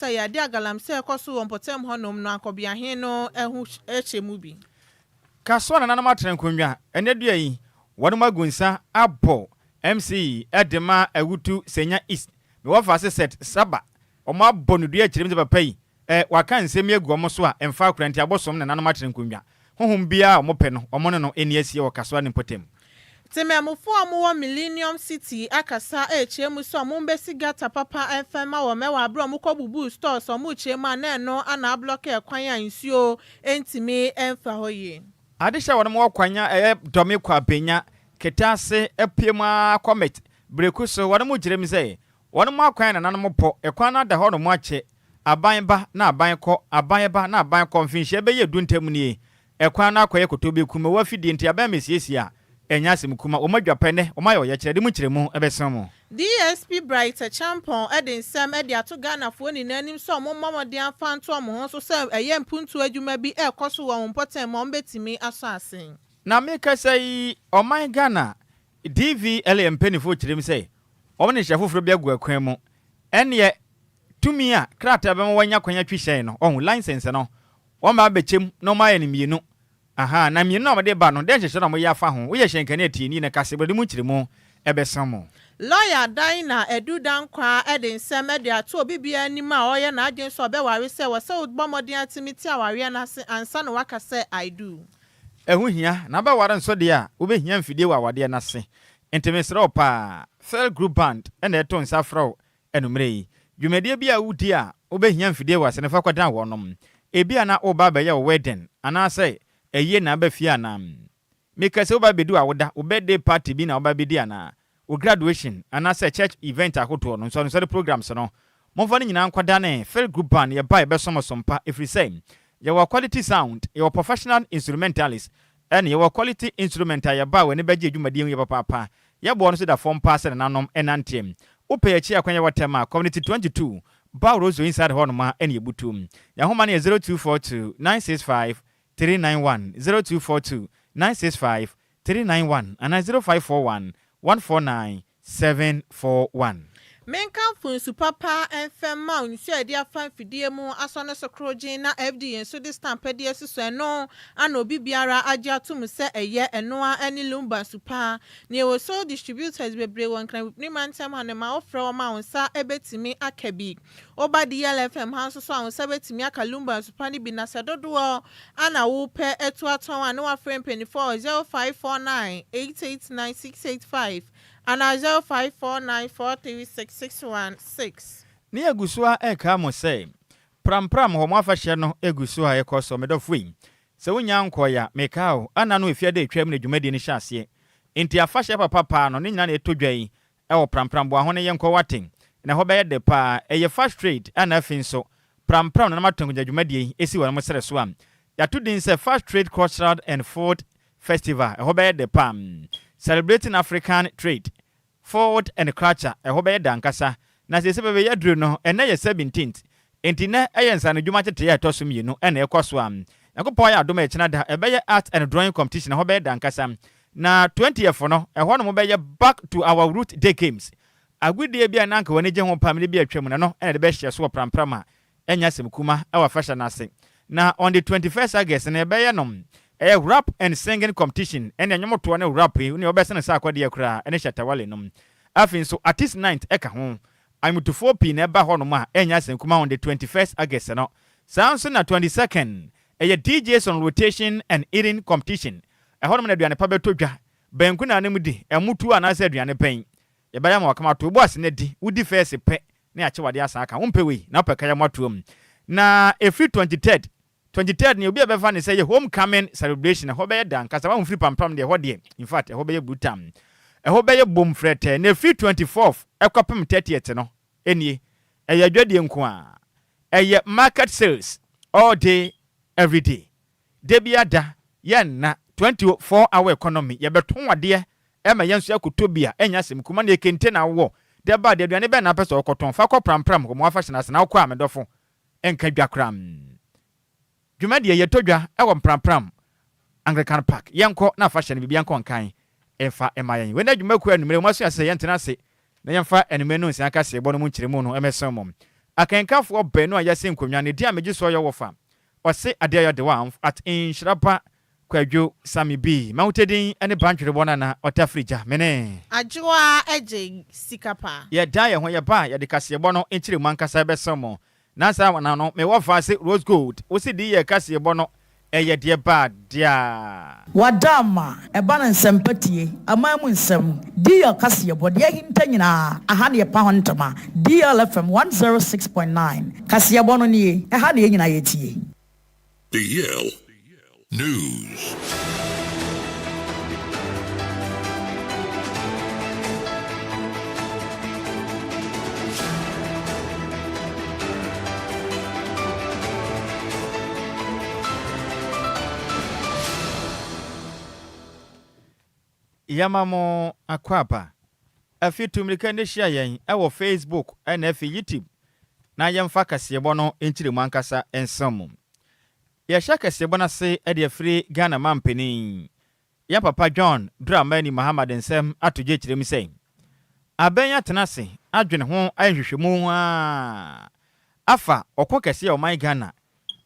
say ya dia galamsey koso won potem honom no akobiahe no ehu echemu bi kaso na nanam atrenkonwa enedua yi wonum agunsa abo MC edema awutu senya east me wo fa set saba omo abonudua chirim de papa yi waka nsem egu omo so a emfa akranti abosom na nanam atrenkonwa honhom bia omo pe no omo no eni asie wo kaso ne potem Tememufo amuwo Millennium City akasa echemu so mumbesi gata papa FM wo mewa abro muko bubu store so mu chema na no ana block ekwan ya nsuo entimi emfa hoye adehya wonum wokwanya domi kwa benya ketase epiema comet breku so wonum girem say wonum akwan na nanum po ekwan na da ho no mu ache aban ba na aban ko aban ba na aban konfinhye be ye duntam nie ekwan na akoye kotobe kuma wafidi nti aban mesiesia enya simkuma omadwapene omayo ye kyerede mu kyeremu ebesam DSP Bright Champon edinsem edi ato Ghana fo ni nanim so mo mamode afanto mo ho so se eye mpuntu adwuma bi ekoso wo mpotem mo betimi aso asen na meka sai oman Ghana DVLM penifo kyerem sei omne hyafoforo bi agu akwan mu ene tumi a krata be mo wanya kwanya twihyen no ohun license no o ma bechem no ma ene mienu aha na mienu na mo de ba no de hyehye na mo ya fa ho wo ye hyenkane atini na kasebede mu kyeremu ebesam Lawyer Dina Edudankwa edinsem edi ato obibia anim a oye na adwen so obeware se wo se odbomodin atimiti aware na se ansa no waka se I do ehu hia na ba ware nso de a obehia mfidie wa wade na se intimesro pa Fell Group Band ena eto nsa fro enumre yi dwumedie bia wudi a obehia mfidie wa se ne fa kwadan wonom ebia na oba ba ye wedding ana se eye na ba fie ana mekase oba bedu awoda birthday party bi na oba bedi ana o graduation ana say church event akoto no so the programs no monfa ni nyina nkwada ne Fell Group Band ye buy be somosompa every same ye wa quality sound ye wa professional instrumentalist and ye wa quality instrumental ye buy we ne beje adwumadie ye papa ye bo no so da form pass na nanom enantem ope ye chi akwanya watema community 22 Bawrozo inside honoma ene yebutum ya homa ne 0242 965 391 0242 965 391 and 0541 149741 Menka funsu papa FM ma unsu edi afan fidie mu asone sokrojin na FD so this stamp de so eno ana obi biara agye atum se eye eno a ani Lumba supa ne wo so distributors bebre won kan ni mantem ha ne ma ofre ma unsa ebetimi akabi oba DLFM ha so unsa betimi aka Lumba supa ni bi na sedodo ana wo pe etu aton ana wa frame 24 0549 889685 and 0549436616. Ni egusua eka mo say prampram ho mo afahye no egusua ekoso medofui se wonya nkoya mekao ana no efiade etwam na dwumadi ni hyase enti afahye papa no ne nyina na etodwan ewo prampram bo aho ne yenko waten na ho beye de pa eye fast trade ana afinso prampram na matongo dwumadi esi wona mo sere so am ya to din se fast trade cultural and food festival ho beye de pam celebrating African trade, food and culture. Hobe dankasa. Na se sebe ya dru no ene ye 17th. Enti na eyensa no dwuma tete ya tosum yi no ene ekoswam. Yakopo ya adoma echina da ebe art and drawing competition hobe dankasa. Na 20th no ehwo no be back to our root day games. Agudie bia na nka wani je ho pam ne bia twam na no ene de be hye so pramprama. Enya semkuma ewa fashion na se. Na on the 21st August na ebe ye no a rap and singing competition and then you ne rap ni obese sa kwade akura ene shatawale nom afin so artist night eka ho I'm to 4p na ba ho no ma enya senkuma on the 21st August no sounds na 22nd a DJs on rotation and eating competition e ho no na aduane pa beto dwa benku na anem di emutu anase aduane pen ye ba ya ma wakama to boss ne di udi first pe na ache wade asa aka wompe we na peka ya matuom na every 23rd ni obi abefa ne say homecoming celebration ho be dan kasa wa free pampam de ho de in fact ho be butam ho be bom frete na free 24th ekopem 30th no enie eyadwade nko a eye market sales all day every day de biada ye na 24-hour economy ye beton wade e ma yenso akotobia enya sem kuma na ekente na wo de ba de aduane be na pese okoton fa ko prampram ko mo afa hye na se na ko amedofo enka dwakram dwumadi ye todwa ewo prampram Anglican Park yenko na fa hye ne bibia nko nkan efa emayen we na dwuma ku anumere mo aso ase yentena se na yemfa enumere no nsia ka se ebo no mu nkiremu no emesem mom Akenkafo benu a yɛse nkonwa ne dia megye so yɛ wofa ɔse Adjoa Agyei at Nhyiraba Kwadwo Sammy B Mautedin ene bantwere bona na otafrija mene Adjoa Agyei Sikapa ye da ye ho ye ba ye de kasebo no enkyire mu ankasa besomo na sa wana no me wofa se rose gold wo se di ye kasebo no eye de ba dia wadama eba na nsempatie amamu nsem di ya kasebo de hinta nyina aha ne pa ho ntama DLFM 106.9 kasebo no nie aha ne nyina yetie DL News. Yamamo akwapa afitumrika ne hia yen ewo Facebook na afi YouTube na yemfa kasebo no enkyire mu ankasa ensam ya shaka sebona se ede afri Ghana mampeni ya papa John Dramani Muhammad nsem atoje kirem sei abenya tenase adwene ho ayhwehwemu afa okokese ya oman Ghana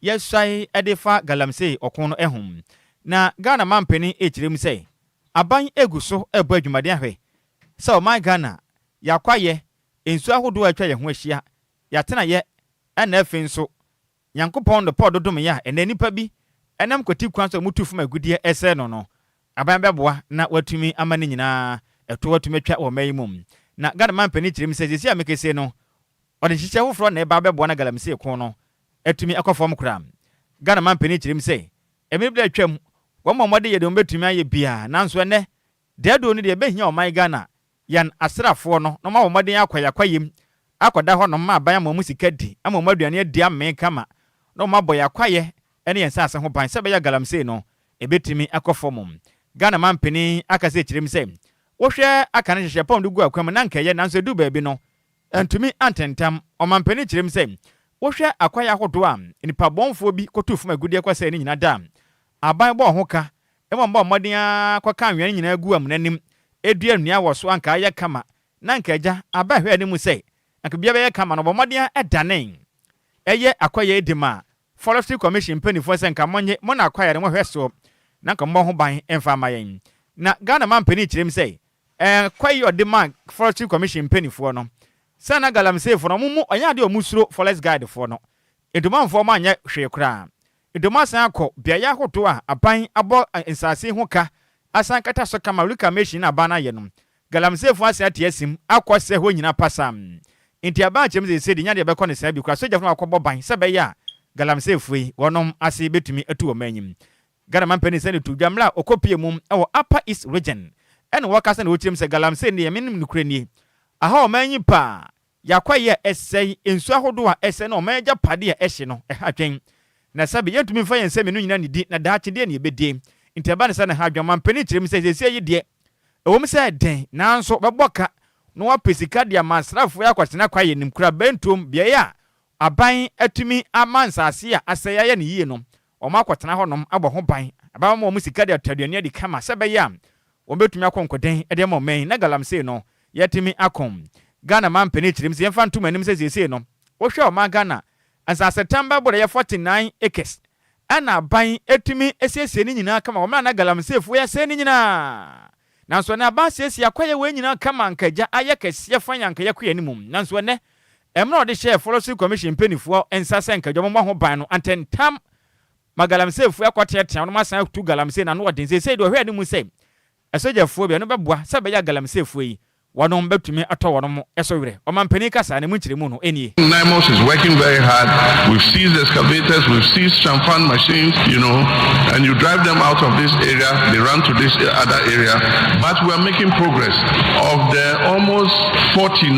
yesai edefa galamsey okon no ehum na Ghana mampeni ekirem sei aban eguso ebo adwumade ahwe se oman Ghana yakwaye ensu ahodo atwa ye ho ahia ya tena ye na afi nso Yankopon de pod dom ya ene nipa bi enam kwati kwan so mutufu magudie ese no aban beboa na watumi amane nyina eto watumi twa wo mayimum na Ghana mampani kirim sezi a mekese no ode hihye hofro na eba beboa na galamse ko no atumi akofom kra Ghana mampani kirim se emebla atwam wamomode ye de mbetumi aye bia nanso ene dedo ni de behia oman Ghana yan asrafo no no ma womode akwayim akoda ho no ma aban amamu sikadi amamu aduane adi amme kama no maboya kwaye ene yensase ho ban sebe ya galamsey no ebetimi akofomum Ghana mampeni akase kirim se wohwe aka ne hye pom de gu akwam na nkaye nanso du baabi no antumi antentam o mampeni kirim se wohwe akwaya hodo a nipa bonfo bi kotufum agudie kwase ne nyina da aban bo ho ka emomba modin akwaka anwen nyina gu amunanim edua nua wo so anka aye kama na nkaja aba hwe ne mu se anka bia be ye kama no bo modin edanen eye akwaya edima Forestry Commission penifo senka monye mona akwaya ne hweso na nka mbo ho ban emfa mayen na Ghana mampeni kirim sei kwaya odima Forestry Commission penifo no sana galamsey fo no mumu onya de omusuro forest guide fo no eduma mfo ma anya hwe kra eduma san akọ bia ya hoto a aban abo nsase ho ka asan kata so kama reclamation na bana ye no galamsey fo asan atiasim akọ ho nyina pasam inti aba chem se di nya de be kọ ne sa bi kra soja fo akọ boban se be ya galamsey fo yi wonom ase betumi atu omanyim Ghana mampeni se ne tu dwamla okopie mum ewo Upper East region ene wakasa ne wochim se galamsey ne yemenim nukure ni aha omanyi pa yakwaye esei ensu ahodo a ese na omanya pade a ehye no atwen na sabe yentumi fa yense menu nyina ne di na daache de ne ebedie inteba ne sa ne ha dwama mpeni kirim se sese yi de ewom se den nanso beboka no wapesika dia masrafo ya kwatena kwaye nimkura bentom bia ya aban atumi amansase a asaya ya ne yie no oma kwatena honom abo ho ban aba ma musika dia taduane di kama sabe ya obetumi akonkoden ede ma men na galamsey no yetimi akom Ghana mampeni kirim se yemfa ntuma nim se sese no wo hwe o ma Ghana ansa September bore ya 49 acres ana ban etumi esiesie ni nyina kama wo na galamsey fu ya se ni nyina nanso na ba siesie akwaye we nyina kama nkaja aye kese fanya nkaye kwa animum nanso ne emno de share Forestry Commission penifo ensase nkaja mo ho ban no antentam magalamsey fu akwatete no masan tu galamsey na no odin se do hwe animu se esojafo bia no beboa se be ya galamsey fu yi wonom betumi ato wonom esowere omampeni kasa ne munchiremu no enie Nymos is working very hard. We've seized excavators, we've seized champan machines, and you drive them out of this area, they run to this other area, but we are making progress. Of the almost 49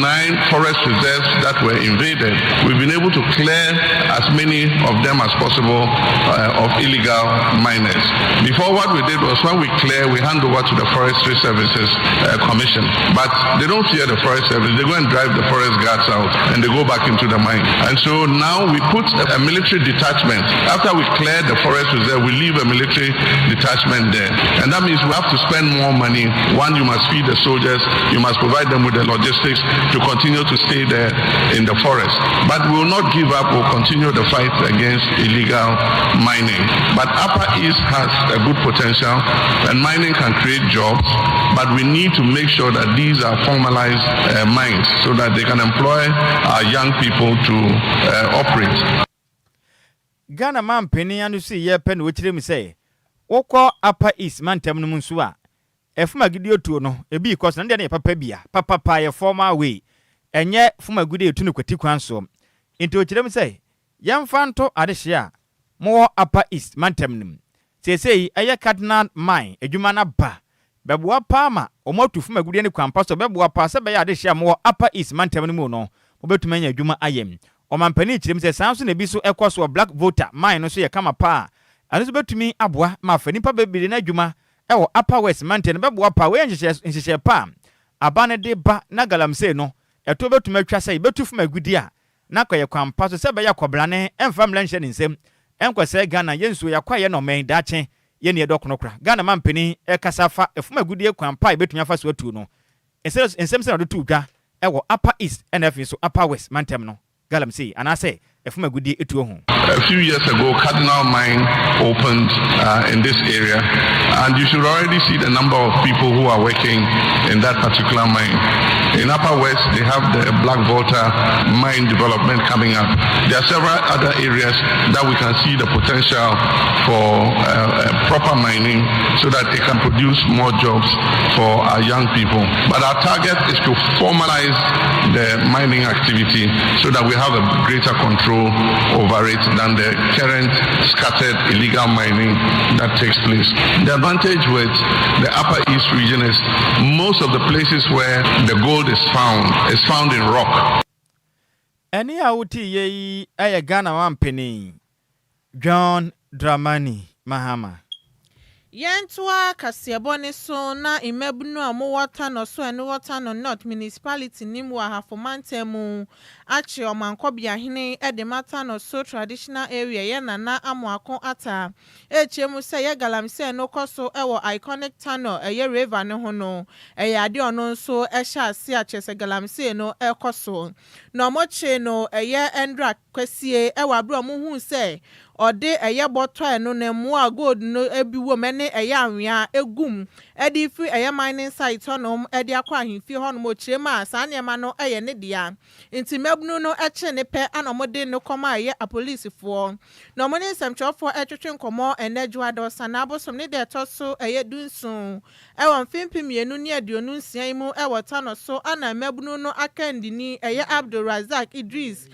forest reserves that were invaded, we've been able to clear as many of them as possible of illegal miners. Before, what we did was when we clear, we hand over to the Forestry Services Commission, but they don't fear the forest service. They go and drive the forest guards out and they go back into the mine. And so now we put a military detachment. After we clear the forest reserve, we leave a military detachment there. And that means we have to spend more money. One, you must feed the soldiers, you must provide them with the logistics to continue to stay there in the forest. But we will not give up, we'll continue the fight against illegal mining. But Upper East has a good potential and mining can create jobs, but we need to make sure that these are formalized mines so that they can employ our young people to operate. Ghana man penny and see ye pen which them say, Oko Upper East man temunumsua. Efuma gidio to no, e be cause nande ne papa bia, papa pa ye former way. Enye fuma gude tunu kwati kwanso. Into which them say, Yam fanto adeshia, more Upper East man temunum. Say eye cardinal mine, ejumana ba. Bebwa pama, omotu fuma gude ni kwampaso bebwa pa se be ya adeshia more Upper East man temunum no. Obetumenya ejuma ayem. Omampani chirim se Samson ebiso ekwaso black voter mine no so ye kama pa. Aniso betumi aboa ma fani pa bebiri na ejuma ewo Upper West Mountain beboa pa we nhihye pa. Abane de ba na galamse no eto betumi atwa sai betufu magudi a na kwaye kwampa so se be yakobrane emfa mlanhye ne nsem enkwese Ghana yensu yakwaye no men dache ye ne edokonokra Ghana mampani ekasafa efuma gudi kwampa betumi afa so atu no ensem se no do dwa ewo Upper East NF so Upper West Mountain no galamse anase efuma gudi etu ho. A few years ago, Cardinal Mine opened in this area, and you should already see the number of people who are working in that particular mine. In Upper West, they have the Black Volta mine development coming up. There are several other areas that we can see the potential for proper mining so that it can produce more jobs for our young people. But our target is to formalize the mining activity so that we have a greater control over it than the current scattered illegal mining that takes place. The advantage with the Upper East region is most of the places where the gold is found in rock. Any auti ye aya Ghana wampeni John Dramani Mahama. Yentwa kasiabone so na imebunu amowata no so ene wata no North Municipality nimu ahafomantemu achi omankobia hene edemata no so traditional area ye nana amoako ata echemu se ye galamse no koso ewo iconic tunnel eye river ne ho no eye ade ono nso ehya ase achese galamse no ekoso no moche no eye endra kwasie ewo abro mo hu se ode eye boto eno na mu a gold no ebiwo mene eye anwea egum edi fi eye mining site honom edi akwa ahemfi honom ochirema saanema no eye ne dia nti mebunu no eche ne pe anomode no koma eye apolice fo no mo ne semchofo etwetwe nkomo Adjoa Agyei Sikapa som ne de toso eye dunsun ewo mfimpi mienu ne aduonu nsia mu ewo tano so ana mebunu no akandini eye Abdulrazak Idris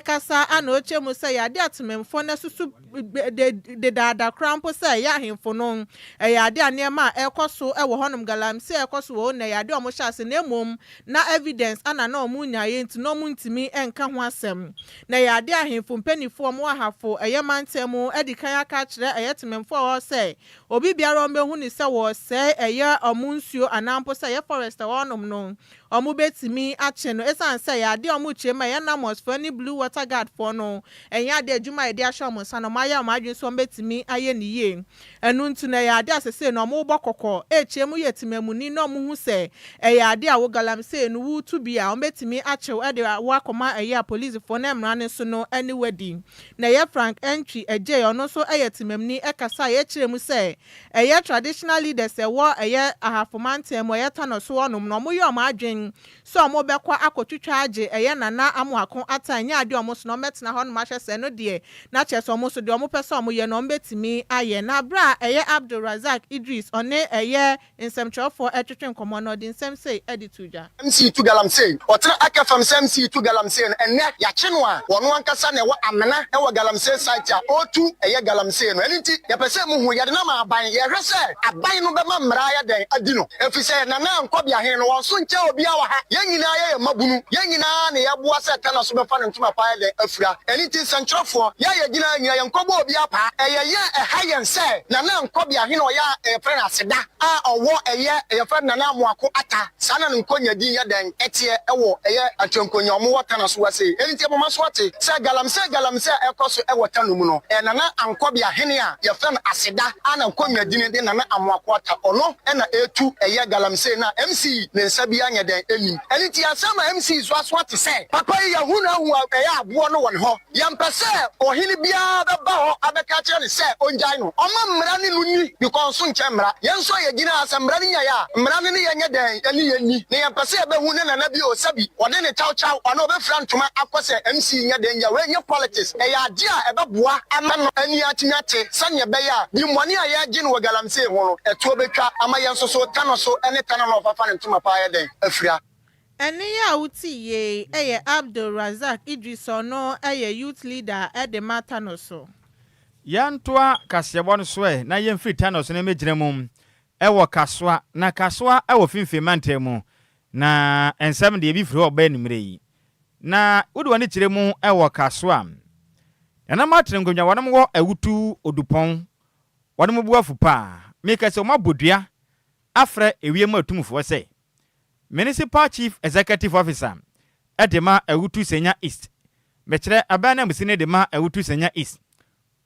kasa ana oche mu se ya de atumemfo na susu de dada krampo se ya ahemfo no ya de anema ekoso ewo honom galamse ekoso wo na ya de omo hyase na emom na evidence ana na omu nyaye nti no mu ntimi enka ho asem na ya de ahemfo mpanifo omo ahafo eye mantemu edikan aka kire eye tumemfo wo se obi biara ombehu ni se wo se eye omu nsuo anampo se eye forest wonom no omu betimi ache no esan se ya de omu chema ye namos for ni blue water guard for no enya de adwuma ye de ahwa mo sa no maya madwen so betimi aye ni ye enu ntu na ya de asese no omu bokoko echemu ye timamuni no omu hu se ya de awo galamse no wutu bia o betimi ache e de wakoma eye police for na emra ne so no any wedding na ye Frank Entry Agyei ono so eye timamni ekasa ye kiremu se eye traditional leaders wo eye ahafomantem eye tano so onom no mo ye omadwen so omo bekwa akotwitwa age eye nana amoako atanya ade omo so no metna ho no mahwese no de na cheso omo so de omo pese omo ye no betimi aye na bra eye Abdulrazak Idris one eye nsemchofo etwetwe nkomo no de nsem sei edituja MC2 galamsey otra akafam MC2 galamsey enne ya chenwa wono ankasa na wa amena e wa galamsey site a O2 eye galamsey no enti ya pese mu hu ya de na ma aban ye hwese aban no be ma mra ya den adino efise na nkobia he no wo so nche obi a wa ha ye nyina ye mabunu ye nyina na ye boa se kana so be fa ne ntuma pa de afura eniti santrofo ya gina nyina yankobo obi apa eye hayen se na nkobia hene oya friend aseda a owo eye friend na amoako ata sana nkonya din ya den etie ewo eye atwenkonya omo wata na so wase eniti mama so ate se galamse ekoso ewo tanu mu no na ankobia hene a ya friend aseda ana nkonya din de na amoako ata ono na etu eye galamse na MC ne nsabi anya den enim eniti asama MC so aso ate se papa ya hu eye abo no won ho yampese ohini bia beba ho abeka che ne se onjai no oma mmra ne nuni because so nche mmra yenso ye gina asemmra ne nya ya mmra ne yenye den eni yenni ne yampese ebe hu ne na bi o sabi wode ne chaw ono be fra ntoma akose MC nya den ya we nya politics eye ade a ebe boa ama no ani atinyate sanye be ya bi mwani a ye gine wo galamse ho no eto betwa ama yenso so tano so ene tano no fafa ne ntoma pa ye den afria eni ya uti ye eye Abdul Razak Idris ono eye youth leader de mata no so yantoa kasebo no so na yemfiri tano so na megyina mum ewo kasoa na kasoa ewo finfi mantemu na ensem de bi firi oba nimre yi na wode wani kire mu ewo kasoa na matre ngonwa wonom wo awutu odupon wonom buafu pa meka se omabodua afre ewiem atumfo se Municipal Chief Executive Officer Edema Ewutu Senya East. Mechre abana musine dema Ewutu Senya East.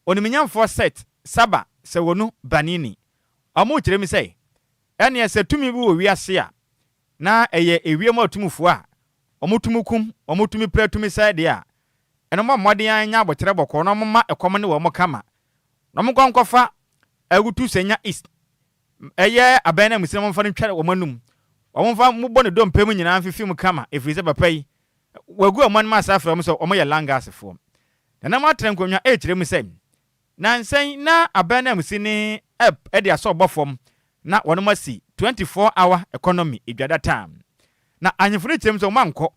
Oniminyamfo set saba se wonu banini. Omo kire mi say. Ene se tumi bi wo wiase a na eye ewiem atumfo a omotumukum omotumi pratumi side a. Eno mmodin anya abokire boko no mma ekom ne wo mokama. No mkonkwafa Ewutu Senya East. Eye abana musine momfa ne tware wo manum. Omfa mubone dompem nyina mfifi mu kama efirize papa yi wagu amman ma safra mu so omo ye langasefo na matra nkonwa kire mu sem na nsen na abana musini app e dia so bofom na wono masi 24 hour economy edwada time na anyefunu kire mu so manko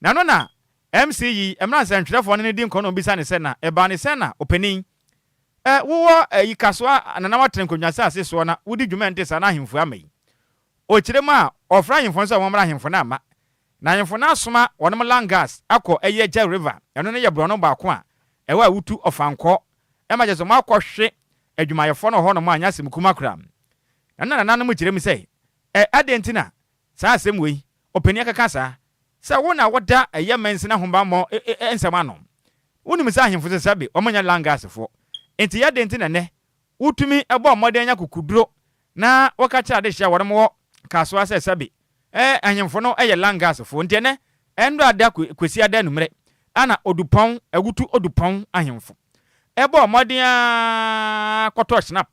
na no na MCE emra sentwerefo ne di nkono bisa ne se na eba ne se na opening wo yikasoa na matra nkonwa sa ase so na wudi dwumente sa na ahemfu amai Ochirema ofra himfo nso womra himfo na ama na himfo na asoma wonom langas akọ eye ja river eno ne ye brono baako a ewa wutu ofanko ema jeso makohwe adwumayefo no ho no ma anya semkuma kra na nanom kirem sei adentina saa asem wei opani akaka sa wona woda eye mensina homba mo ensema no wonim sa himfo sabe omanya langas fo enti ya dentina ne wutumi ebo modern nya kukuduro na wakacha ade hia wonom Kaswa se sabi ahemfo no eye langas fo ntene endo ada kwesi ada numre ana odupon agutu odupon ahemfo ebo modia koto snap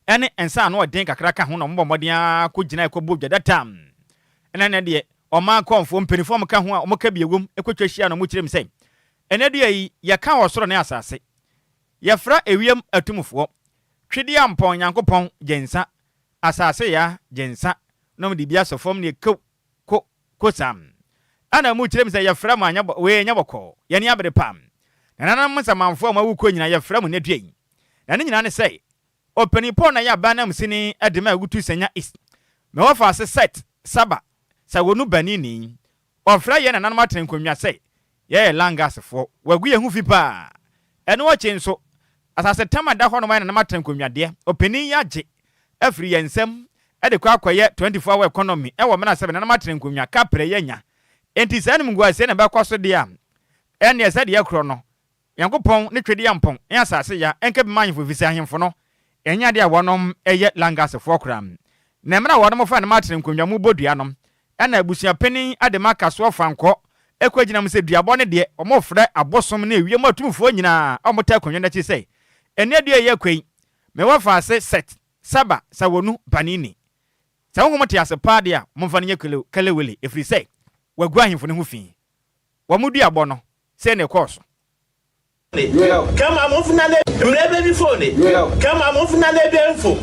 ene ensa no odin kakra ka ho no mbo modia ko gina ekobo dwada tam ene ne de oma konfo mpenifo ka ho a omoka biewom ekotwa hia no mo kirem sei ene de yi ye ka osoro ne asase ye fra ewiem atumfo twede ampon yankopon gensa asase ya jensa no de bia sofom ne ko sam ana mu kirem se ya fra ma anya we nya boko ye ne abere pam na nan msa manfo ma wu ko nyina ya fra mu ne duen na ne nyina ne sei openi po na ya ba na msini edema agutu senya is me wo fa set saba sa wonu banini ofra ye na nan matren konwa sei ye langas fo wagu ye hu fi pa ene wo chenso asase tamada ho no ma na matren konwa de openi ya je Every yensem ede kwa akoye 24 hour economy ewo mena 7 na matren konwa kapre yenya enti sane mugwa se na bakwaso de am ene ese de yakro no yankopon ne twede yampon en asase ya enke be manfo visi ahemfo no enya de wonom eye langas fo kram na mena wonom fa na matren konwa mu bodua nom ena abusia pani ade makaso fanko ekwagina mu se duabo ne de omofre abosom na ewie matumfo nyina omota konwa na chi sei ene de ye kwei me wa fa set saba sa wonu banini sa wo mote asepa de a momfa ne kalewele efri sei wagu ahemfo ne ho fi wo mudi abo no sei ne course kama mufuna le mrebe bi phone kama mufuna le bi info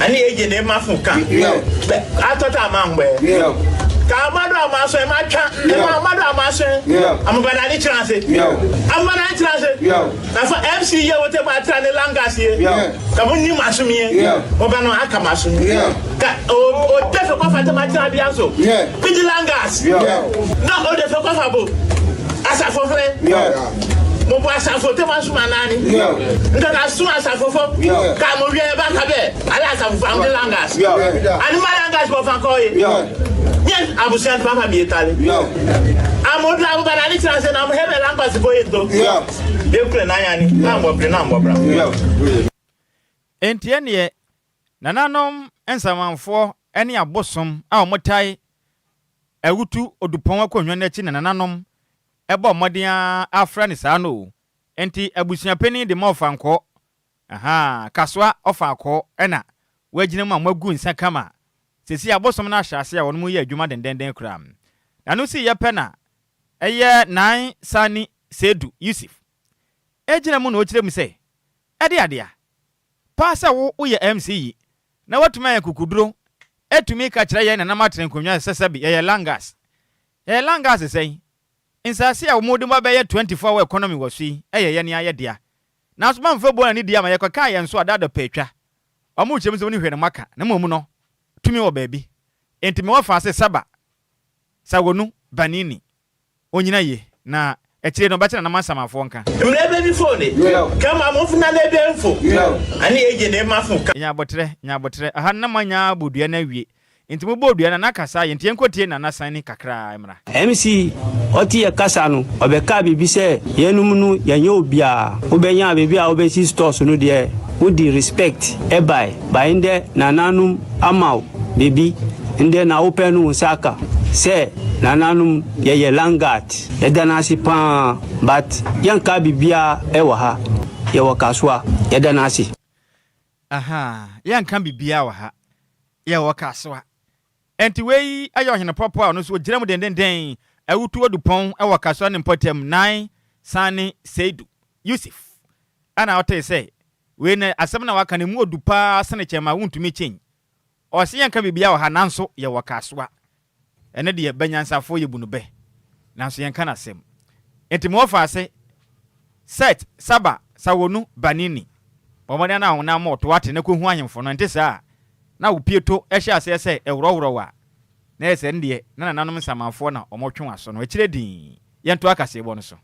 ani eje ne mafuka atota mangbe kamado amaso e matwa e amado amaso amabana ni chance amabana ni chance na fa MC ye wote ba tra ne langas ye kamu ni masumi ye obano aka masumi ka o defe kwa fata ma tra bi anso pidi langas na o defe kwa fabo asafofo mo bo asafo te masuma nani nda asuma asafofo ka mo wie ba ka be ala asafo am de langas ani ma langas bo fa ko ye yes abusian papa mi etale amodla bu banani transe na mo hebe langas bo ye do e kure na yani na mo bra entie ne nananom ensamanfo ene abosom a omotai awutu odupon akonwa na chi nananom ebo modin afra ni saa no enti abusuapeni de ma ofanko kaswa ofanko ena wagina ma magu nsa kama sesi abosom na ahase a wonmu ye adwuma dendenden kram na no si ye pena eye nan sani sedu yusuf ejina mu no okire mu se ade ade pasa wo ye MC na watuma ya kukuduro etumi ka kire ye na namatren konwa sesabi ye langas sei insasi a womode ba be 24 hour economy wasi ye ne ayedea na so manfa bo na ni dia ma ye kwaka ye nso adada patwa omu chem se woni hwene maka na momu no tumi wo baabi enti me wafa se saba sawonu banini onyina ye na ekire no ba kire na mansamafo nka mlebe bi phone kama mo funa lebe info ani eje ne mafo nya botre aha na manya bodua na wie enti mo bodua na nakasa ye enti enkotie na nasan ni kakra emra MC oti ye kasa no obeka bibi se yenum no yenye obia obenya bibi a obesi stores no de udi respect ebai bainde nananum amau bibi inde na open no saka se nananum ye langat edanasi pa but yanka bibia ewa ha ye wakaswa edanasi yanka bibia wa ha ye wakaswa enti wei ayo hene popo no so giram dendenden awutu odupon wakaswa ne potem nine sani seidu yusuf ana ote se we na asem na waka ne mu odupa sene chema wuntumi chen o se yanka bibia wa ha nanso ye wakaswa ene de banyansafo ye bunube nanso yanka na sem enti mo fa se set saba sawonu banini bomode na ho na mo to wate na ko hu ahemfo no enti saa na wo pieto ehye ase se ewrowro wa na ese ndie na nananom samafo na omotwe aso no ekire din yento akasebo no so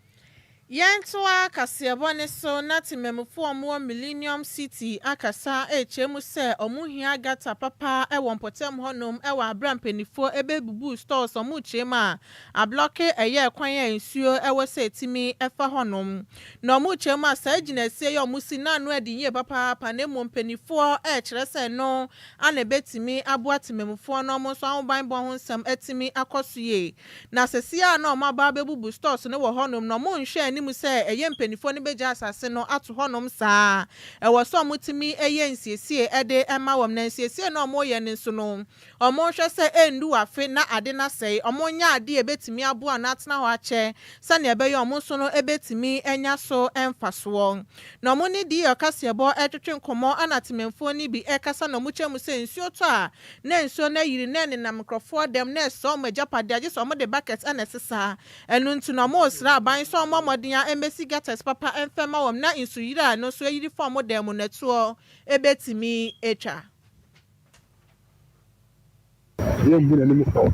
Yento akasebo ne so na timemfo omo Millennium City akasa echemu se omuhia gata papa ewo mpotem honom ewo abrampenifo ebebubu stores omu chema abloke eye kwan ya nsuo ewo se timi efa honom na omu chema sa aginesie ye omusi na anu adinye papa panemu mpenifo kire se no ana betimi aboa timemfo no omo so anban bon honsam etimi akosuye na sesia na omaba bebubu stores ne wo honom no mo nhwe mu se eye mpenifo ne beja asase no ato honom saa ewo so mutimi eye nsiesie ede ema wom na nsiesie na omo ye ne nso no omo hwe se endu afe na ade na sei omo nya ade ebetimi aboa na atena ho ache sane ebe ye omo so no ebetimi enya so emfaso na omo ni di akasebo etwetwe nkomo anatememfo ni bi ekasa na omo chemu se nsuo to a na nsuo na yiri na ne na mikrofo dem na so omo japade age so omo de bucket ana sesa enu ntu na omo sra ban so omo modin embassy gates papa enfema wom na insuyira no so yiri form dem neto ebetimi etwa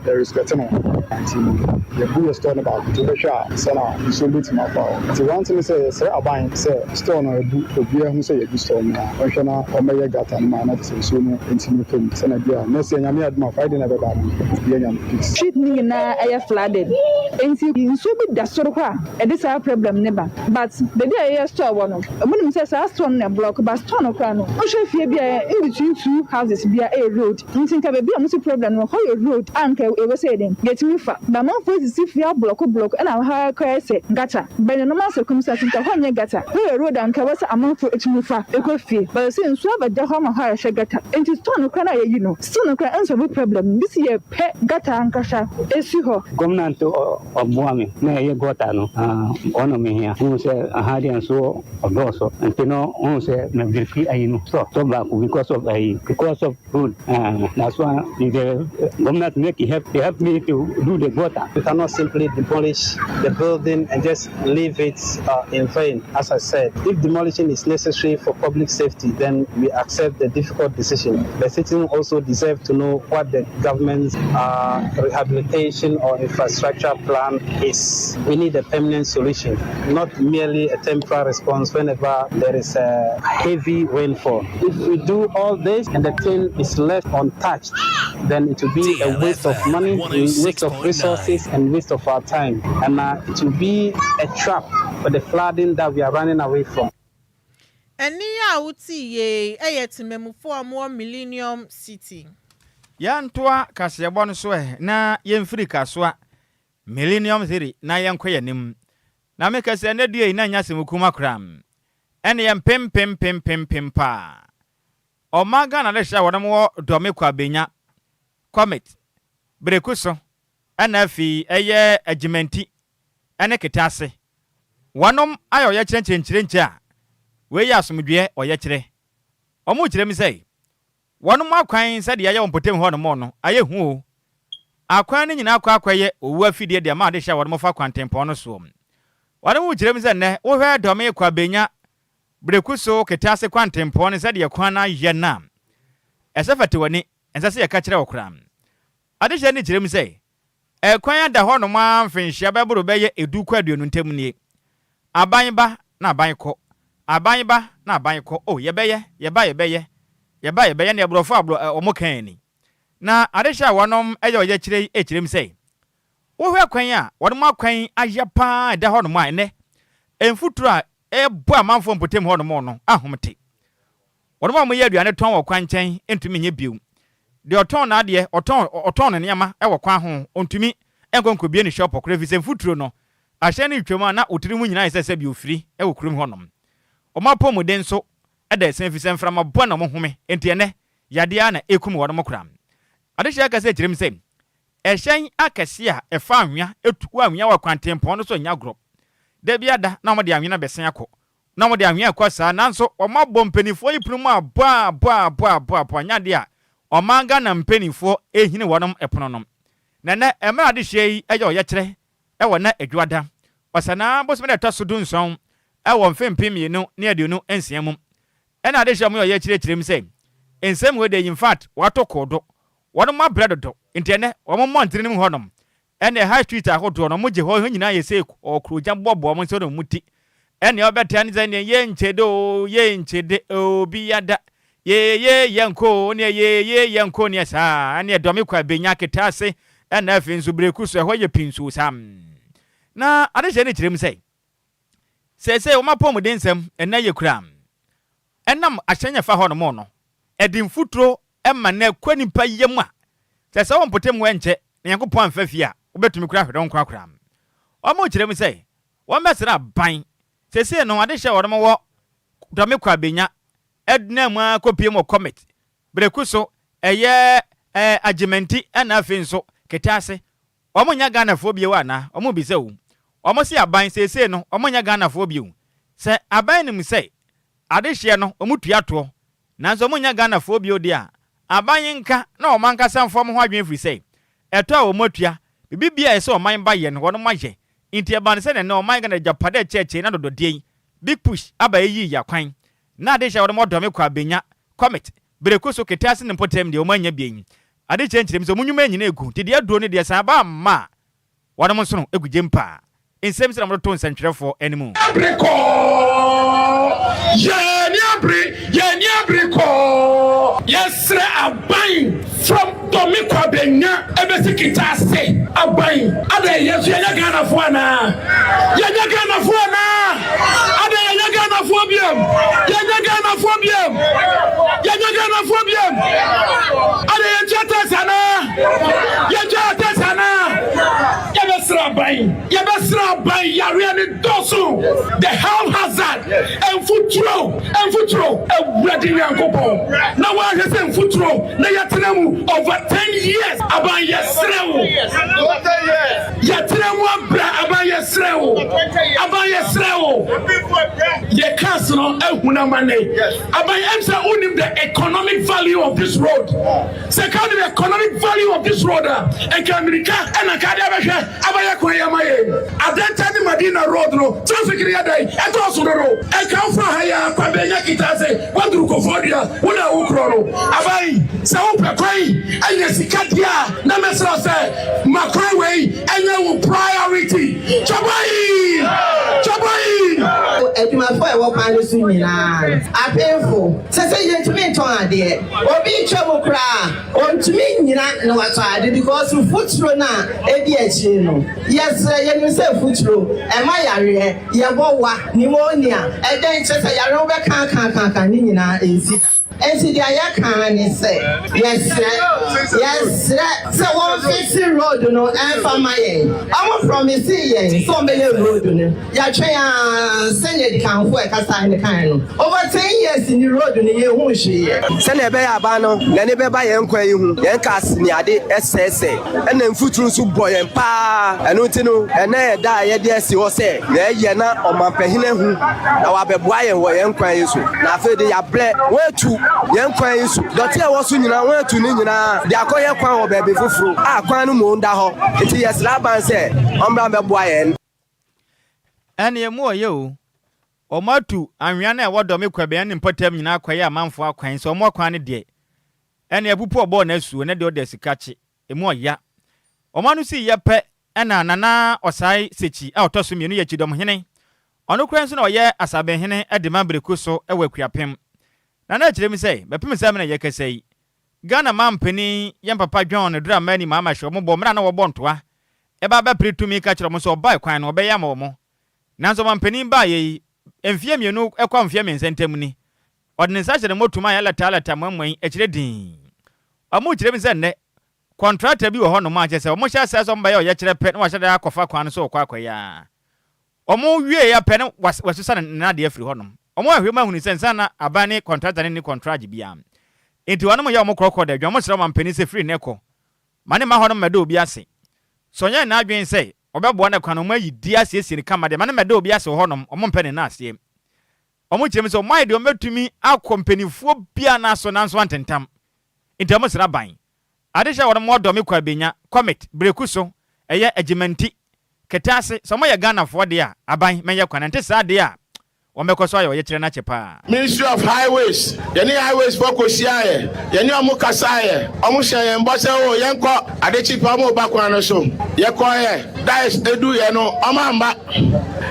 there is better the good store about to shop sana so bit my power the one thing say aban say store no obi hu say you store na ohwe na o meye gata na na say so no intimi tom sana bia na say nyame aduma Friday na beba bia nyame fix street ni na aye flooded enti so bi da soro kwa e dey say problem never but the day aye store wono amunim say store na block but store no kwa no ohwe fie bia in between two houses bia a road enti nka bia musi problem no how road anka e we say dem get me fa ba man for si fia block and ha kwa say gata ben no man circumstance nka ho nye gata we road anka we say amon for etimi fa e ko fie but say nso abaja ho ma ha she gata enti stone kwa na ye you know stone kwa answer the problem this year pe gata anka sha esi ho government obuame na ye gota no ono me hia hu say ahadi anso odoso enti no hu say na verify ayinu so back because of road that's why the government make it help me to do the gutter. We cannot simply demolish the building and just leave it in vain. As I said, if demolition is necessary for public safety, then we accept the difficult decision. The citizens also deserve to know what the government's rehabilitation or infrastructure plan is. We need a permanent solution, not merely a temporary response whenever there is a heavy rainfall. If we do all this and the thing is left untouched, then it will be a waste of money, a waste of resources, and waste of our time. And it will be a trap for the flooding that we are running away from. Enia uti ye eyetimemu for more Millennium City. Yantoa kasebon so na yemfiri kaswa Millennium City na yankwa nim. Na meka se na due na nyase mukuma kram. Ene yem pem pa. Omaga na lesha wonamo dome kwa benya. Comet. Brekuso. Anafi eye agimenti. Ene ketase. Wanom ayo ye chenche a. We ya asomdwe oye kire. Omo kire mi sei. Wanom akwan se de aye wonpotem ho no mo no. Aye hu o. Akwan ni nyina akwaye owu afidie de ma de sha wonom fa kwantempon no so. Wanom kire mi se ne wo hwe dome kwa benya. Brekuso ketase kwantempon se de kwan na ye na. Esefate woni ensase ye ka kire okram. Ade hye ni kire mi sei. Kwan ada ho no ma mfinhia beburu beye edu kwaduonu ntem nie. Abanba na abanko. Abanba na abanko. Oh yebeye ne ebrofo omokan ni. Na adehya wonom eye oye kire ekirem sei. Wo hwe kwan a wonom akwan ayepa da ho no ma ene. Emfuturo a ebo amanfo mpotem ho no mo no ahomte. Wonom amoye aduane ton wo kwan nchen entumi nye biu. De oton na ade oton ne nyama e wo kwan ho ontumi enkonko bie ni shop okra fi semfuturo no ahye ne twema na otiri mu nyina isese bi ofiri e wo kurum honom omapo mu den so e da sen fi sen frama bo na mo home enti ene yade a na ekum wo no mokram ade hye aka se kirim se ehyen akase a e fa anwea etu anwea wa kwantempon no so nya gro da bia da na mo de anwea na besen akọ na mo de anwea akọ saa nanso omabọ mpanifo yipunu mu abo nya de a omanga na mpanifo ehine wonom epononom na emra de hye eje oye kire e wona adwada osana bosome na taso du nson e wo mfempem no ne aduonu ensiam ena de hye mo oye kire kirem sei ensem we de in fact watokodo wonom abredodo ntene wo mo ntrenim honom ene high street ahodo no mo je ho nyina ye sei okroja bobo mo nso no muti ene obeta ne zane ye nchede obi yada ye yanko ne ye yanko ne sa ane domi kwa benya ketase ena finzu breku so ho ye pinsu sam na adehye ne kirem sei sese o mapom densem ena ye kuram enam ahyenya fa ho no mo no edim futuro emma na kwanipa yem a sese wo mpotem wenche na yankopon amfafia obetumi kura hwedon kwakuram o mo kirem sei wo mesra ban sese no adehye wo no wo domi kwa benya edna mu akopie mo comet breku so eye agimenti ena finso ketase omonya Ghana fo bie wa na omo bi se wo omo si aban sese no omonya Ghana fo bie wo se aban nim se adehye no omo tuato nanso omonya Ghana fo bie odi a aban nka na omanka samfo mo ho adwen firi se eto a omotua bibia ese oman ba ye no wono maye inti aban se ne no oman Ghana japade cheche na dododie big push abayi ya kwan na adehye wono modome kwa benya comet brekoso ketase ne potem de omanya bien ade chenchirem so munyuma nyina egu de aduro ne de san ba ma wono mo so no eguje mpa ensem sira mo to nsantwerefo animu breko ye ni breko yesre aban from domi kwa benya ebesi kitase aban ade yesu ye Ghana fo ana ye Ghana fo ana ade ye Ghana fo biem ye Ghana fo biem ye Ghana fo biem ade ye jata sana ye besra ban yare ni dosu the health hazard and futuro ready yankopo na wa hese futuro na yatenemu over 10 years aban yesrewo yatenemu abra aban yesrewo ye cancel no ehuna mane. Aban emsa unim the economic value of this road. Second the economic value of this road. Ekamrika ena kade abehwe abaya kwaya maye. Adenta ni Madina road no. Traffic ria dai. Eto so no. Eka fa haya kwa benya kitase. Wadru kofodia. Wona ukro no. Abai se wo pekwai anya sikadia na mesra se makwai we anya wo priority. Chabai. Eduma for e wo kwan so nyina. Apefo. Sese yentumi nton ade. Obi twemo kra. Ontumi nyina na wato ade because futuro na edi achi no. Yes, yenu se futuro. E ma yare ye bowa pneumonia. E den sese yare wo be kan ni nyina ensi. Ensi dia ya kan ni se. Yes. So one fix road no and for my I'm from the so many road no. Ya try send it kan for e kasa ni kan no. Over 10 years in the road ni ye hu hwe. Se na be ya ba no, na ne be ba ye nkwa yi hu. Ye ka asini ade ss. E na mfuturu so boy pa. Eno ti no, e na ye da ye de asi ho se. Na ye na omanpahine hu. Na wa be boa ye wo ye nkwa yi so. Na afi de ya ble wetu ye nkwa yi so. Doti e wo so nyina wetu ni nyina. De akoye kwan wo be be fufuru. A kwan no mo nda ho. Enti yes la ban se, ombra be boa ye. Ene mu oye o. Omatu anwea na e wodo me kwabe ne mpatam nyina akwaye amanfo akwan so omo kwan ne de. Ene abupu obo na asu ne de ode sikache. Emu oya. Omanu si yepe ena nana osai sechi a otoso mienu ye chidom hene. Ono kran so na oye asabe hene e de mabreku so e wakuapem. Nana chirem sei, bepem sai me na ye kasei. Ghana mampeni yam papa John dra mani mama hwe mo bo mra na wo bontoa. E ba ba pretumi ka kire mo so obai kwan no obeyam mo. Nanso mampeni ba ye emfie mienu ekwa mfie mensentem ni. Odne sa kire motuma ya lata mamwan e kire din. Amu kire mi se ne contractor bi wo ho no ma che se omo hya se so mba ye o ye kire pe na wa hye da akofa kwan so okwa ya. Omo wie ya pe ne wasusa na de afiri ho no. Omo ahwe ma hunu sensa na abane contractor ni contract bia. Enti wanu ya omo krokro de dwamo sira mampeni se free neko. Mane ma ho no mede obi ase. Sonya na adwen se obebo na kwano ma yidi ase ni kama de mane mede obi ase ho no omo mpene na ase. Omo kyerem se omo ide ometumi akompanifuo bia na so nanso antentam. Enti omo sira ban. Adesha wonu mo do me kwa benya commit breku so eye agimanti ketase so mo ye Ghana fo de a aban menye kwana nte sa de a omekoso ayo ye kire na chepa. Ministry of Highways. Yeni highways for Kosiaye. Yeni omu kasaye. Omu sheye mbose o yenko adechi pa mo bakwa no so. Ye koye. That is edu ye no omamba.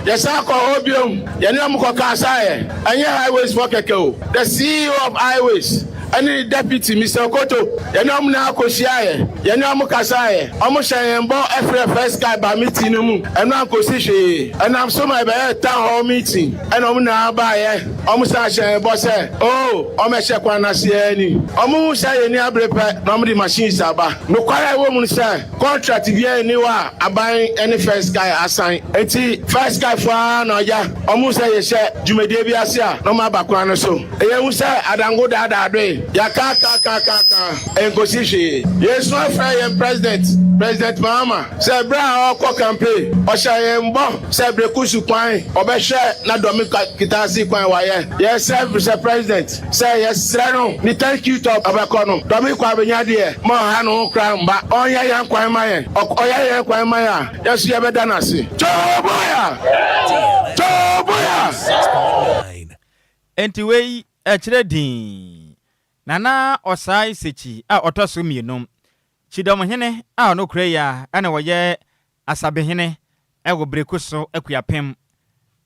Ye sa ko obiom. Yeni omu ko kasaye. Anye highways for keke o. The CEO of Highways. Any deputy Mr. Koto. Yeni omu na Kosiaye. Yeni omu kasaye. Omu sheye mbo every first guy ba meeting mu. Eno ankosi she. And I'm so my town hall meeting. And na abaye omusa hye bo se omehye kwana se ni omu hye ni abrepe na omdi machines aba no kwara wo mu se contract bia ni wa aban any first guy assign enti first guy fa na oya omu se ye hye jumede bia se a no ma bakwa no so eye hu se adango da do ya ka enkosi hye yes no fair president mama se bra okọ campaign o hye mbo se brekusu kwan obehye na domi kitasi kwan waye yes sir president say yes no ni thank you to abakono domi kwa benya de mo ha no kra mba onya yan kwan maye oya yan kwan maye yes ye beda na se toboya Enti wei e kire din nana osai sechi a otoso mienum chidom hene a no kra ya ana woye asabe hene e wo breku so akuapem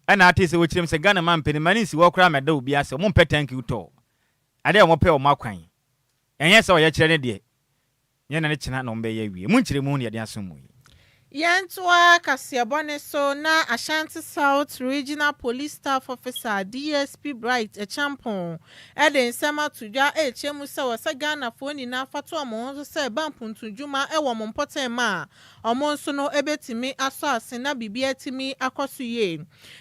ana ati se wo kirem se Ghana mampeni mani si wo kra meda obi ase mo mpɛ thank you to ade mo pɛ o makwan enye se wo ye kire ne de nye na ne kina na ombe ye wie mu nkire mu ne de asomu Yentua Kasiabone so na Ashanti South Regional Police Staff Officer DSP Bright Echampon eden sema tudwa echemu se wasa Ghana foni na fato amonso se bampuntu juma ewo mompote ma omonso no ebetimi aso ase na bibia timi akosuye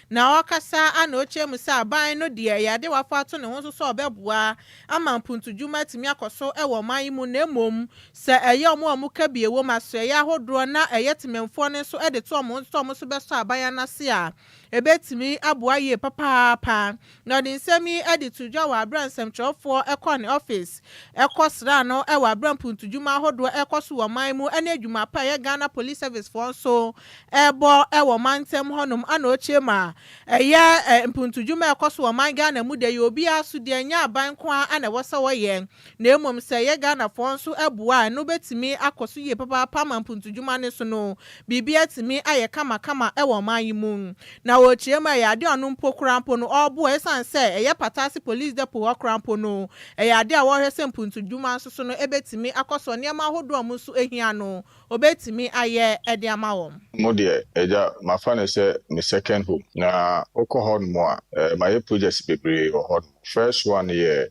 na wakasa ana ochemu se aban no de yade wafato ne honso so obeboa ama mpuntu juma timi akoso ewo man mu na emom se eye omo amuka biewo maso eye ahodro na eye memfo ne so ede to omo so beso abaya na se a ebetimi aboa ye papa na de nsemi edi tudwa wa abransem trofo ekọ ne office ekọ sra no e wa abrampuntudwuma hodo ekọ so wa man mu ene adwuma pa ye Ghana Police Service for so ebo e wo mantem honum ana ochie ma eye mpuntudwuma ekọ so wa man Ghana mu de ye obi aso de anya aban kwa ana wosa wo ye na emom se ye Ghana for so eboa no betimi akoso ye papa ma mpuntudwuma ne so no bibia timi aye kama e wo man mu na wo chie ma ya de onu mpokrampo no obo esan se eye patasi police depot okrampo no eye ade a wo hwese mpuntudwuma so no ebetimi akoso niam ahodo mu so ehia no obetimi aye ede ama wo mo de eja mafa ne se me second home na alcohol mo a my projects bebre o first one here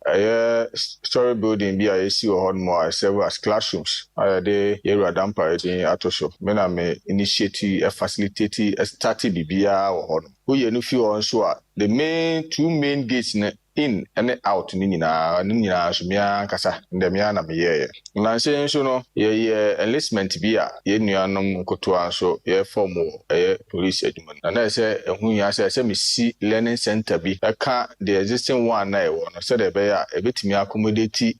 story building bi a esi o mo a serve as classrooms de yeru adampa edin atoso me na me initiative facilitate start bibia o who ye no fi on so a the two main gates in and out nina sumia kasa ndemia na meye nlanse nso no ye enlistment bia ye nuanom kotoa so ye form police adwuma na say ehun ya say me si learning center bi aka the existing one na e wo no say de be ya ebetimi accommodate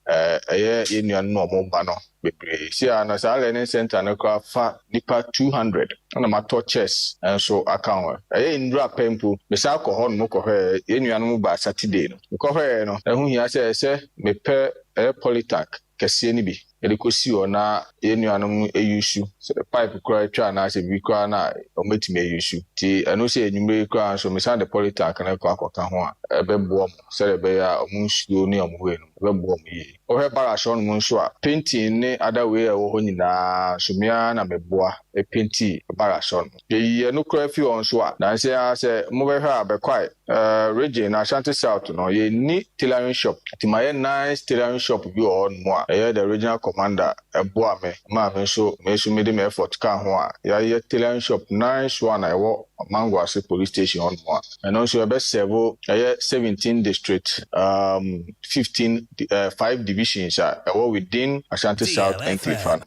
ye nuanom mo ba no bebre si ana sa learning center na kwa fa nipa 200 na ma torches and so account ndra pempo me sa alcohol no ko ye nuanom ba Saturday no ko no ehun ya say me pe polytech kese ni bi elikosi ona enuanom eyusu so the pipe kura twa na se bi kura na ometime eyusu ti eno se enyumre kura so me san the polytech na kwa akoka ho a ebebo se be ya omunsuo ni omwe no ebebo yi o he barashon mu nso a painting ni other way wo ho nyina so mia na meboa painting barashon ye no kura fi on so a na se mo be ha abekwai region Ashanti South no ye ni tailoring shop ti my nice tailoring shop bi on mo a the original commander eboa me ma me so made me effort ka ho a ya tailoring shop nice one I wo Mangwase police station on mo and also be serve 17 district 15 5 divisions within Ashanti South and Clifan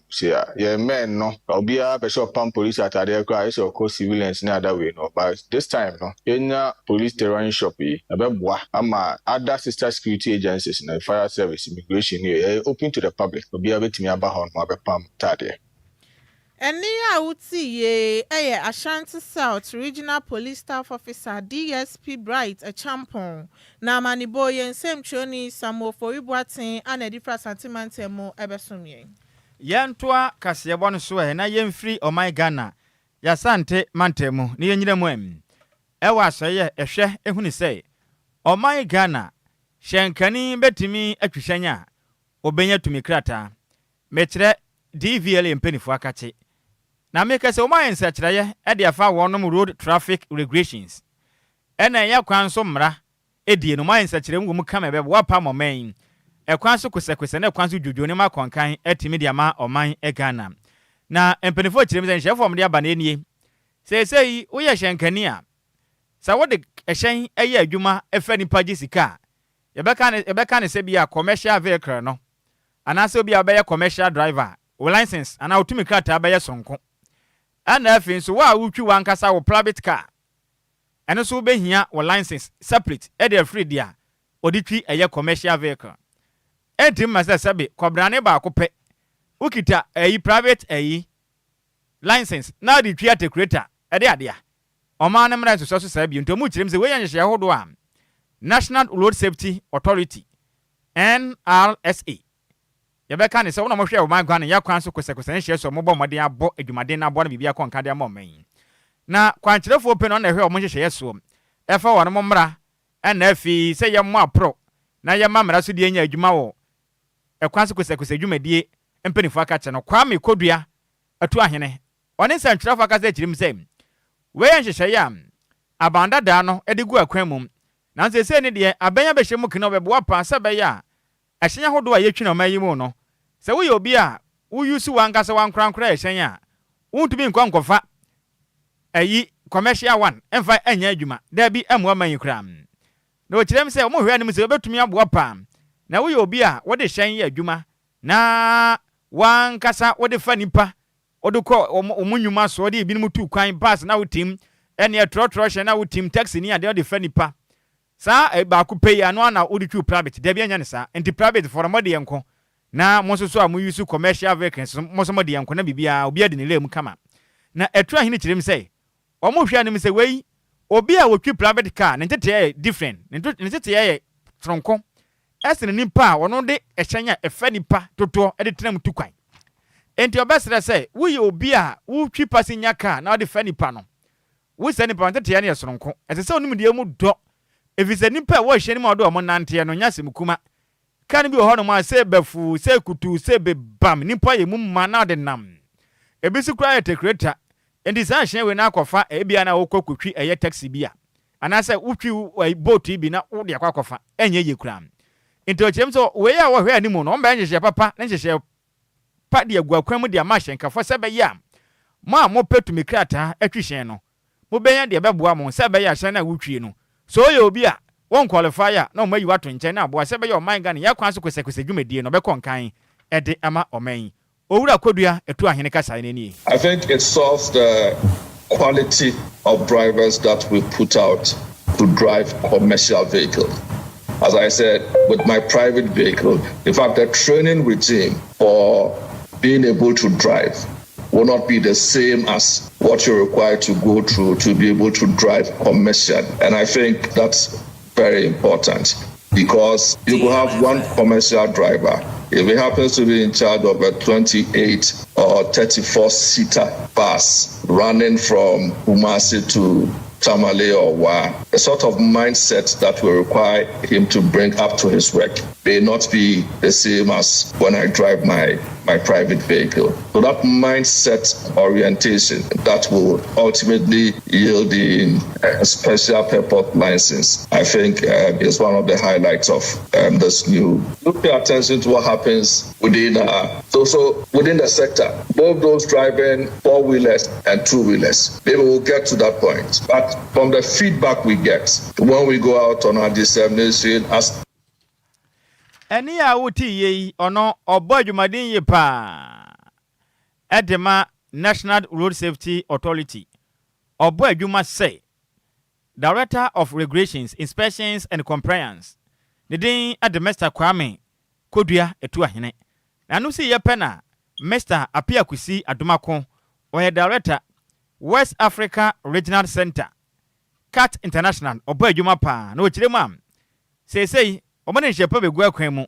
yeah men no obia be so pam police atade cry is of course civilians na other way no but this time no enya police tailoring shop e beboa ama other sister security agencies na fire service immigration here open to the public obia betimi aba ho no abepam tade Eni ya uti ye Ashanti South Regional Police Staff Officer DSP Bright a champon na manibo yen sem choni samo for ibuatin ana difra santimante mo ebesumye yentoa kaseyebo no so na yemfiri omai Ghana ya sante mantemu ni yenyina mu ewa asoye ehwe ehuni sei omai Ghana shenkani betimi atwihwanya obenya tumi krata metre DVL mpenifu akate na meka se omai nsa kireye e de afa wonom road traffic regulations ena ya kwan so mra edie no omai nsa kirem gum kama be wapa momen e kwan so kwese na kwan so dwodwo ne makonkan etimi de ama oman Ghana na mpenifu kirem se nhye fom de aba na enie sei wo ye hyenkani a sa wo de ehyen eye adwuma efa nipa gisika yebeka ne se bia commercial vehicle no anase obi abeye commercial driver o license ana otumi krata abeye sonko ana afin so wa wutwi wankasa wo private car ene so behia wo license separate e dey free dia oditwi eye commercial vehicle entim masa sabe kobrane ba akopɛ ukita private license na di twi atekreta e dey adea oma na mra so sabe ntomu kirem se we yanhye hodo a National Road Safety Authority NRSA yebeka ne se wona mo hwe o man Ghana ya kwan so kwese ne hye so mo bo modern abo adwumaden na abo na bibia konka de amommen na kwankyerefo pe no na hwe o mo hye yeso efa wona mo mra na afi se ye mo apro na ye mamra so de anya adwuma wo ekwan so kwese adwumadie empenifu aka che no Kwame Kodua atu ahene one se ntwerefo aka se kirim se we yenhye ya abanda da no edigu akwan mum na se ne de abanya behye mu kino bebo pa se be ya ahenya hodo a yetwi na mayimu no se wo ye obi a wo yusu wankasa wankrankra ahenya wontumi nkwankofa commercial one emfa anya adwuma da bi amwa man yikra na o kirem se mo hwe anim se obetumi abo pa na wo ye obi a wo de hyen ya adwuma na wankasa wo de fa nipa wo de ko omunyuma so de bi nimu tu kwan pass na wo tim ene trotro na wo team taxi ni ade o de fa nipa saa ba ku pay ya no na wo de twu private de bia nya ne saa enti private for mo de yenko na mo so a mo use commercial vehicles mo so mo de yenko na bibia obi ade ne lem kama na etra hini kirem say o mo hwia ne me say wei obi a wo twu private car ne tete different ne tete ye tronko esene nipa wono de ehyanya efa nipa toto e de tenam tukwan enti obesere say wo ye obi a wo twi passenger car na de fa nipa no wo se nipa tete ye ne soronko ese se onum de mu do efise nipa wo hye ni ma do o mo nante no nya sem kuma kan bi ho no ma se befu se kutu se bebam nipa ye mu ma na de nam ebisi kura ye tekreta enti sa hye we na akofa e bia na wo kokotwi eye taxi bia anase wotwi boat bi na wo de akofa enye ye kura enti o chem so we ya wo hwe animu no mba nhye papa na nhye pa de aguakwan mu de ama hyenka fo se be ya ma mo petumi krata atwi hyen no mo benya de beboa mo se be ya hyen na wotwi no so ye obi a won qualifier na o mayi wato nchen na aboa se be ya o man Ghana ya kwan so kwese dwumadie no be konkan e de ama o man Owura Kwadwo etu ahene kasa ni. I think it solves the quality of drivers that we put out to drive commercial vehicles. As I said, with my private vehicle, in fact, the training regime for being able to drive will not be the same as what you're required to go through to be able to drive commercial. And I think that's very important because you will have one commercial driver. If he happens to be in charge of a 28 or 34-seater bus running from Kumasi to Tamale or Wa, the sort of mindset that will require him to bring up to his work may not be the same as when I drive my private vehicle. So that mindset orientation that will ultimately yield in a special purpose license, I think is one of the highlights of this new. Look pay attention to what happens within within the sector, both those driving four-wheelers and two-wheelers. Maybe we'll get to that point. But from the feedback we get when we go out on our dissemination as Eni a wuti ye ono obo adwumadin ye pa Edema National Road Safety Authority obo adwuma say Director of Regulations, Inspections and Compliance the din Ademester Kwame Kodua etu ahene na no si ye pena Mr. Apiakusi Adomako or Director West Africa Regional Center CAT International obo adwuma pa na ochire mam say Omo ne shepa begu akwan mu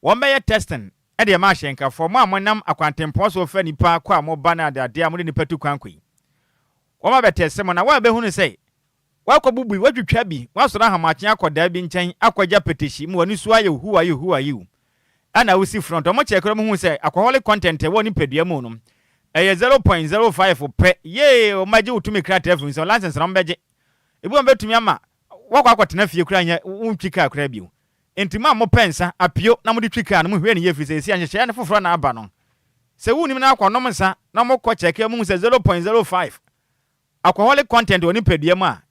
wo meye testing e de ma hyenka for mo amonam akwantempo so fa nipa kwa mo bana de ade amode nipa tu kwankwi wo ma betese mo na wa be hunu sei wa kwabubu wadwutwa bi wa soro ahamachen akoda bi nchen akwaja petition mu wani su aye who are you ana we see front omo chekro mo hu sei alcoholic content e woni pedua mu no eye 0.05 pe ye o maji utumi krata efun so license no mbeje ebu mbetumi ama wakwa akwatena fie kura nya untwika kura bio entima mo pensa apio na mo de twika na mo hwe ne ye fise esi anhye ne foforo na aba no se wu nim na akwanom nsa na mo kọ cheke mu se 0.05 alcoholic content oni pedua mu a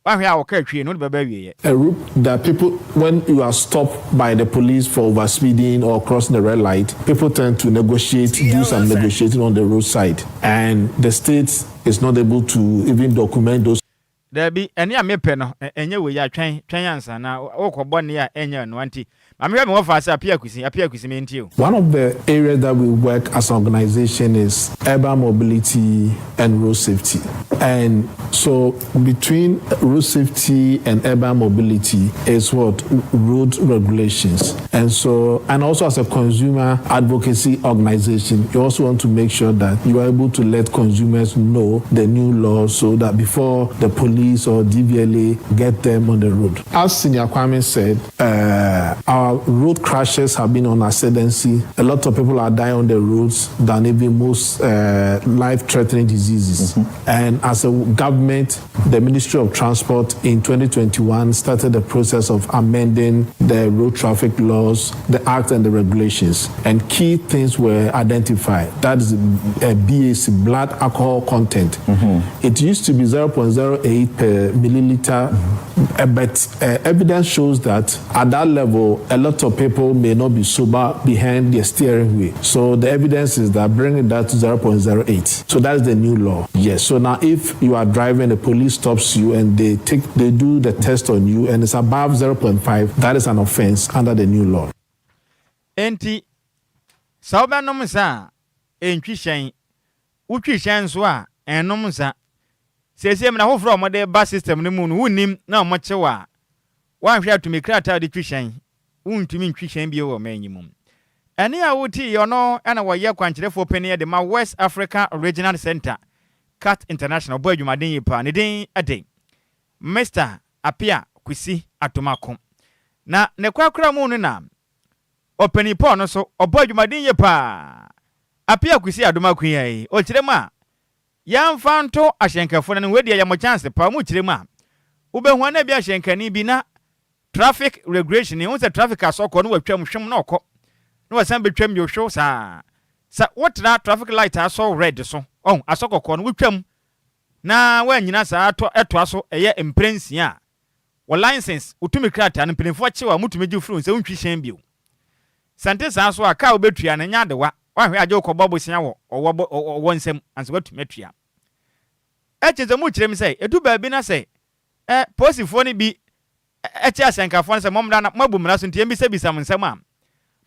wa hwe a wo ka twie no de baba wie a route that people when you are stopped by the police for overspeeding or crossing the red light, people tend to negotiate, do some negotiating on the roadside, and the state is not able to even document those. There be any a mepe no enye we ya twen ansa na okobọ ne ya enye no anti amehwe me wofa asa apia kusi me ntio. One of the areas that we work as an organization is urban mobility and road safety, and so between road safety and urban mobility is what road regulations, and so and also as a consumer advocacy organization you also want to make sure that you are able to let consumers know the new laws so that before the police or DVLA get them on the road. As Senior Kwame said, our road crashes have been on ascendancy. A lot of people are dying on the roads than even most life-threatening diseases. Mm-hmm. And as a government, the Ministry of Transport in 2021 started the process of amending the road traffic laws, the act and the regulations. And key things were identified. That is BAC, blood alcohol content. Mm-hmm. It used to be 0.08 per milliliter, but evidence shows that at that level, a a lot of people may not be sober behind their steering wheel. So the evidence is that bringing that to 0.08. So that's the new law. Yes. So now if you are driving, the police stops you and they do the test on you and it's above 0.5, that is an offense under the new law. Enti sauba no msa entwishen utwishen so a enom nsa sesem na hofro mo de ba system no mu no unim na mo chewa wanhwe atumi krata de twishen untumi ntwishen bi wo manyimum ene a wuti yo no ana woye kwankyerefo pani de ma West Africa Regional Center Cat International boy dwumaden yipa ne den ade Mr. Apia Kwisi Atomako na ne kwakura mu no na openi po no so obo dwumaden yipa Apia Kwisi Atomako yi o kirema yamfa nto ahyenkafo na wedi ya mo chance pa mu kirema ubehu na bia ahyenkani bi na traffic regulation ni unse traffic asoko no watwam hwem na okọ no wasan betwam yo hwo sa wotra traffic light aso red so asoko ko no wotwam na wanyina sa eto aso eye imprensi a wo license utumi krata no penfo chewa mutumi gi fru nse untwihyen bio sante sa so aka obetua na nya dewa wahwe aje okọ bosia wo nsem anse watumi atua echeze mu kirem sei edu ba bi na sei posifo ni bi eche asenkafo nse momda na mabumra so ntie bi se nsem a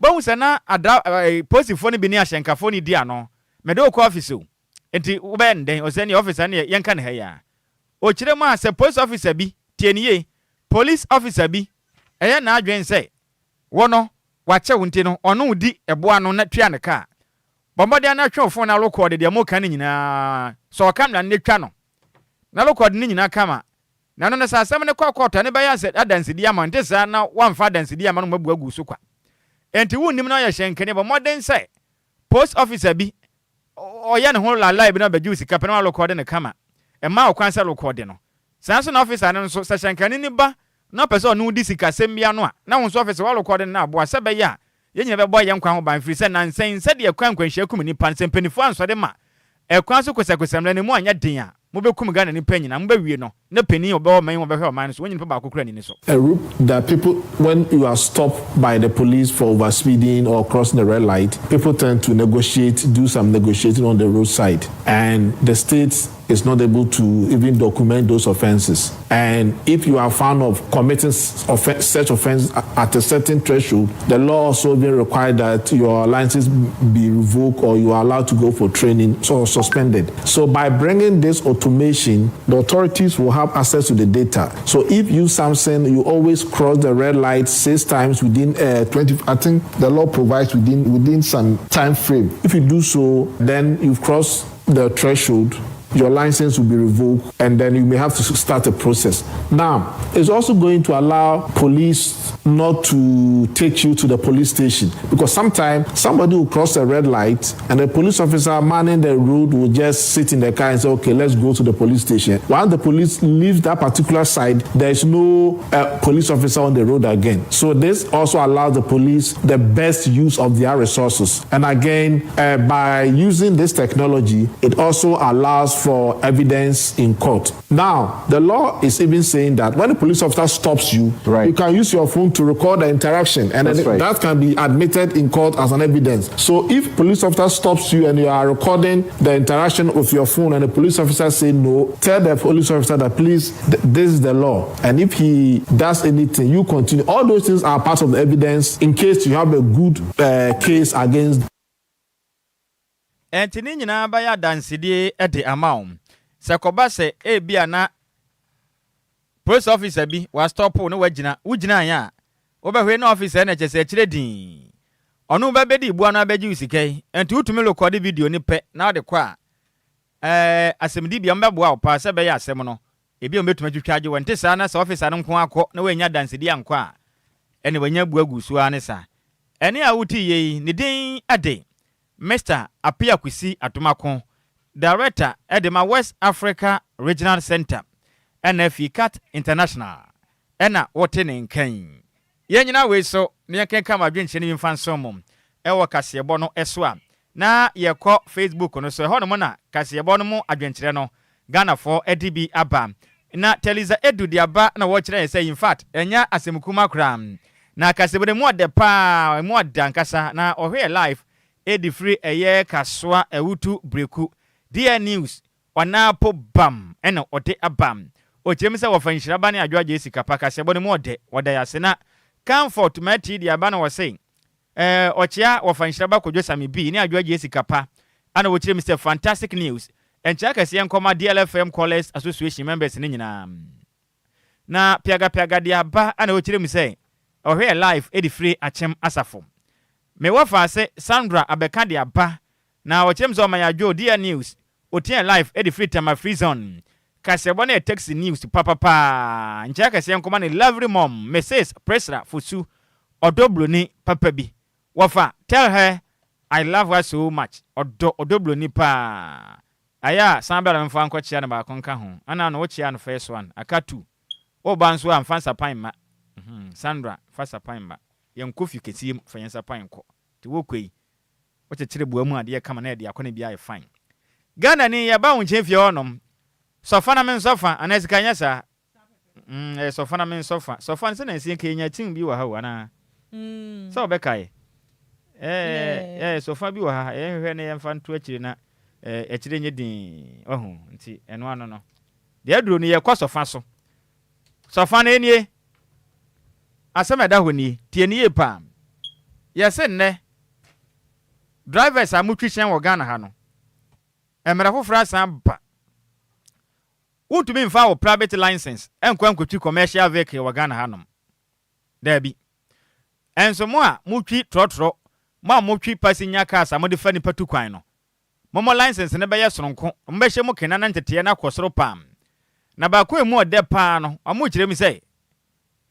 bawu se na ada posifo ni bi ni asenkafo ni dia no mede okọ office o enti ubende o se ni officer ni yenka ne ha ya o kirem a se police officer bi tieniye police officer bi eye na adwen se wono wache wonti no ono di eboa no na twa ne ka bombode na twofo na record de mo kan nyina so kamera ne twa no na record ni nyina kama na no na sa asem ne kwakọta ne baya se adansidi ama nte sa na wamfa adansidi ama no mabu agu so kwa enti wunnim na ya hyenkene bo modern say post officer bi oya ne ho la live na Agyei Sikapa na record ne kama e ma okwansa record no sa so na officer ne so sa hyenkene ni ba na person no di sikasem bia no a na won so officer wa record na abo asebe ya yenyina be boy yenkwa ho ban free se na nsen se de kwankwanhia kum ni pan sempenifo anso de ma e kwan so kosakosamra ne mu anya den a mobekum Ghana ni panyina mbawie no na pani obewo man obewe o man so wonyin ba kokura ni so a route that people, when you are stopped by the police for overspeeding or crossing the red light, people tend to do some negotiating on the roadside, and the state is not able to even document those offenses. And if you are found of committing such offense at a certain threshold, the law also even requires that your license be revoked or you are allowed to go for training or suspended. So by bringing this automation, the authorities will have access to the data. So if you something, you always cross the red light 6 times within 20. I think the law provides within some time frame. If you do so, then you've crossed the threshold. Your license will be revoked, and then you may have to start a process. Now, it's also going to allow police not to take you to the police station, because sometimes somebody will cross a red light and the police officer manning the road will just sit in the car and say, okay, let's go to the police station. Once the police leaves that particular side, there is no police officer on the road again. So this also allows the police the best use of their resources. And again, by using this technology, it also allows for evidence in court. Now, the law is even saying that when a police officer stops you, you can use your phone to record the interaction, and that can be admitted in court as an evidence. So if police officer stops you and you are recording the interaction with your phone and the police officer say no, tell the police officer that please, this is the law. And if he does anything, you continue. All those things are part of the evidence in case you have a good case against. Entini nyina ba ya dansidie ede amaum sekoba se bia na police officer bi wa stop no wagina anya obehwe na officer na chese kire din onu ba bedi ibu anu Agyei Sikai enti utumi record video ni pe na de kwa asemdi bia mbeboa opa se be ya asem no ebi o metuma twitwaje wonte sa na sa officer no nko akọ na wanya dansidie anko a ene wanya bu agusu ane sa ene a wuti ye ni din ade Mr. Apia Kwisi Atomako, Director at the West Africa Regional Center, NFE Cat International, Ena Wotene Nkain. Yenyina we so, near can come a drink in Fansomum, Ewa Casiabono Eswa. Na ye call Facebook on so Honomona, Casiabono Adventurano, Ghana for EDB Abba. Na Teliza Edu the Abba na watch and say, in fact, Enya Asemukuma Cram. na kasebode mo de pa mo dankasa na ohwe live edi free eye kaswa ewutu breku dia news onapo bam ena ode abam ochirem se wo Nhyiraba ne Adjoa Agyei Sikapa kasebode mo de woda yasena comfort mati dia ba na wo sei ochia wo Nhyiraba Kwadwo Sammy bi ne Adjoa Agyei Sikapa ana wo chirem se fantastic news encha kase nkoma DLFM Callers Association members ne nyina na piaga dia ba ana wo chirem se ohwe live edi free achem asafo me wafa se Sandra abeka dia ba na wo chirem so mayajo dia news otie live edi free time free zone kasebo na taxi news papa ncha kase nkoma ne lovely mom Mrs Presra Fusu odobloni papa bi wafa tell her I love her so much odobloni pa aya sambela mfa nko chia na ba konka ho ana no chia no first one akatu oba nso amfansa pan ma Sandra fasa pan ma yen kofi ketie fanyansa pan ko ti wokwei wochechire buamu ade kama na ade akona bia fine Ghana ni ya ba wonche fie onom sofa na men sofa anazika nyasa sofa na men sofa nse na nsie kenya tin bi wa ha wana so bekai sofa bi wa ha hwe ne yemfa nto akire na akire nye din ohu nti eno ano no de aduro ni ye kwa sofa so sofa na enie asema da honi tie ni ye pa yese nne drivers amutwihyen wo Ghana ha no emra fofra san ba untumi mfa wo private license enkwa nkotwi commercial vehicle wo Ghana ha no da bi enso mo a mutwi trotro mo mutwi passenger cars amode fa ni patu kwan no momo license ne beye soronko mbehye mo kenana ntete na kwosoro pam na ba ko emu ode pa no amukyire mi say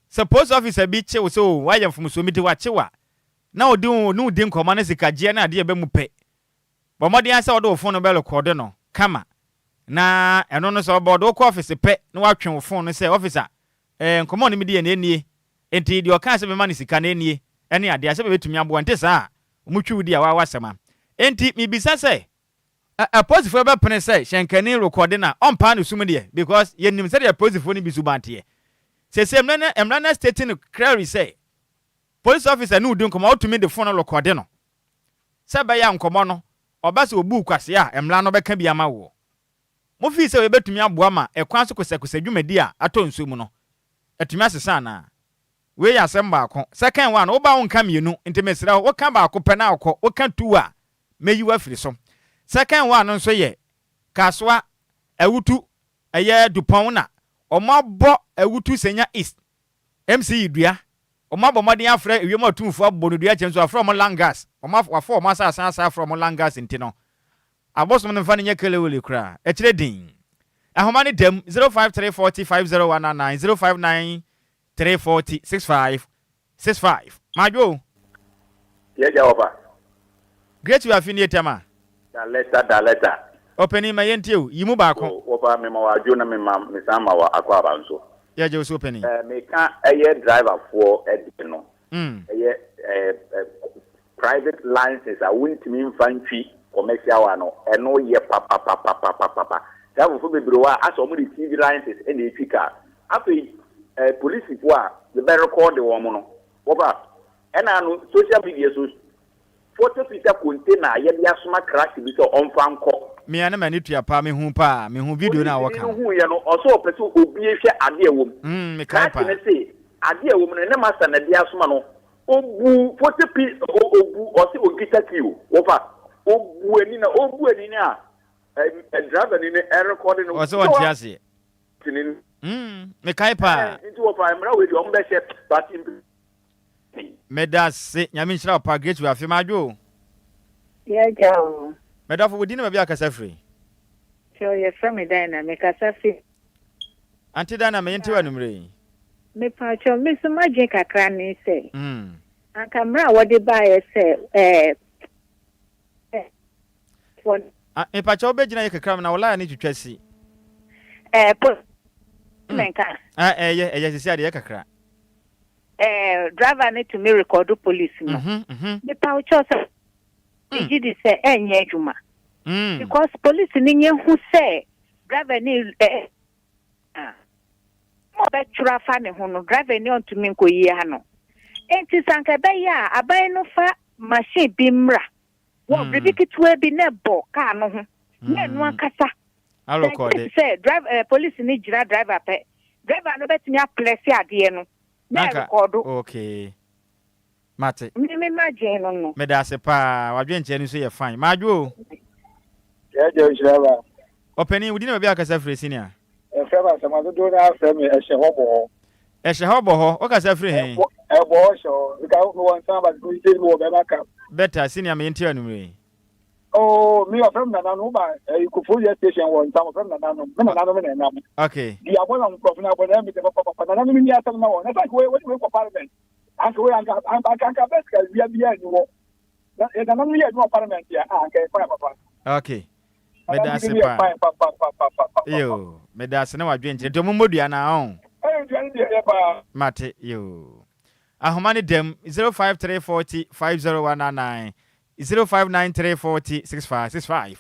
suppose officer bi che so why am so mi de wa chewa na odi no di nkoma na sikaje na ade be mu pe bo modi an say odo phone no be record no kama na eno no so bodo ko office pe na wa twen phone no say officer nkoma no mi de na enie enti di o kan se be man sika na enie ene ade ase be betumi abo ante sa omutwi wudi a wa wasema enti mi bisa say a positive be pene say shenkani record na on pa no sum de because yenim say the positive ni bi su bante se emrana state no query say police officer no udin komo to me the phone record no se ba ya nkomo no obase obu kwase a emra no beka bia ma wo mo fi se we betumi aboa ma ekwan so kosakose dwumadi a ato nso mu no etumi asesa na we ya asem ba ko second one wo ba won ka mienu intimesira wo ka ba ko pena akọ wo ka tu a meyi wa firi so second one nso ye kaswa awutu eye dupon na omabo awutu senya east MC dua omabo modin afra ewiem atumfo abono dua chenso afra mo langas omafo o masa asa afra mo langas ntino abosom no mfa ne kelewele kra ekire din ahoma ne dem 0534050199 0593406565 majo ye jawaba great you afini etama da letter opening my yentiu yimu ba ko opa me ma wajo na me sama wa akwa banso ye je so opening me ka eye driver for edino eye private licenses a wintimi mfantwi commercial wa no eno ye papa that for be browa aso mo the TV licenses and the pika afi police for the be record the woman no opa ena no social media so photo picture container ye bia soma crash bi so onfa nko me ana mani tua pa me hu pa me hu video na wo kan hu ye no oso pese obi ehwe ade ewom me kan pa ne say ade ewom no ne master na bia soma no obu photo obu osi ogita kiwo opa obu ani na driver ni ne record no oso won tiase me kan pa into opa mra we di o mbe she but medase nyame nhyira pa great we afema adwo ya jawo medafo wodi na bia kasa free so ye from dina me kasa free anti dina me yenti wanumre me pa cho me so maje kakra ni se anka mra wodi ba ye se e pa cho be gina ye kakra na wala ni twetwasi po menka ye sisi ade ye kakra driver need to me record police no the power choice did say enye adwuma because police ni nye hu say driver ni mo be traffic ne hu no driver ni on to me ko yi ha no enti sanka be ya aban no fa machine bi mra wo bibi kitwe bi ne bo car no ho na no akasa allo code say drive police ni gira driver pe driver no betimi aplesi ade no na record okay mate me imagine no me da se pa wadwe nche ni so ye fine majo ya je Nhyiraba openi wudi na bia kasa free senior Nhyiraba sama do na afem e hye hobo e hye hobo ho o kasa free hen e bo sho ka no wan san ba do je mo be ba ka better senior me ntia no me oh me afem na no ba ku full station won san afem na no me na na okay di abona mkro na abona me te papa na no mi atam na won na like we ko parliament anka we anka beska bia ni wo na no mi no parliament ya anka fa papa okay medase pa yo medase na wadwe nche to momodua na on mate yo ahomani dem 0534050199 0593406565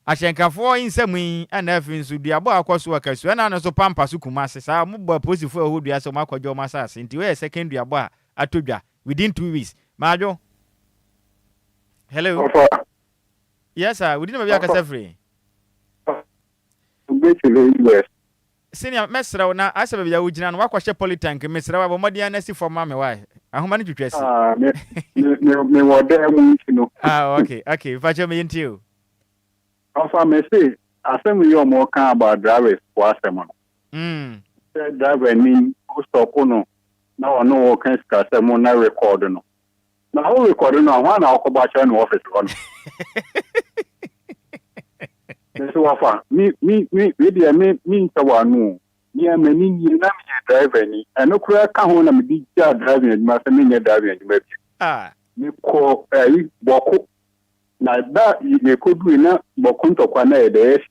ahyenkafo insemi anafi nsu duabo akoso akasu na no so pampa su kumase sa mobba posifo ahodua so makwadwo masase nti we second duabo a atodwa within 2 weeks majo hello yes sir we didn't be aka free senior mesra na asebe bia wugina no wakwahye polytank mesra wa bomodi anasi for mama why ahoma ne twetwasi me wode mu ntino okay facho me ntio ofa me say asem yo mo kan about drivers for asem no driver ni stop no na ono wo kan ska asem na record no na o record no ho na akoba cha no office on so wafa mi dia mi ntawanu ni amani ni na mi driver ni eno kura ka ho na mi di ja driver ni ma se mi nya driver ni ma bi mi ko boko na da ye kodu na boko ntokwa na ede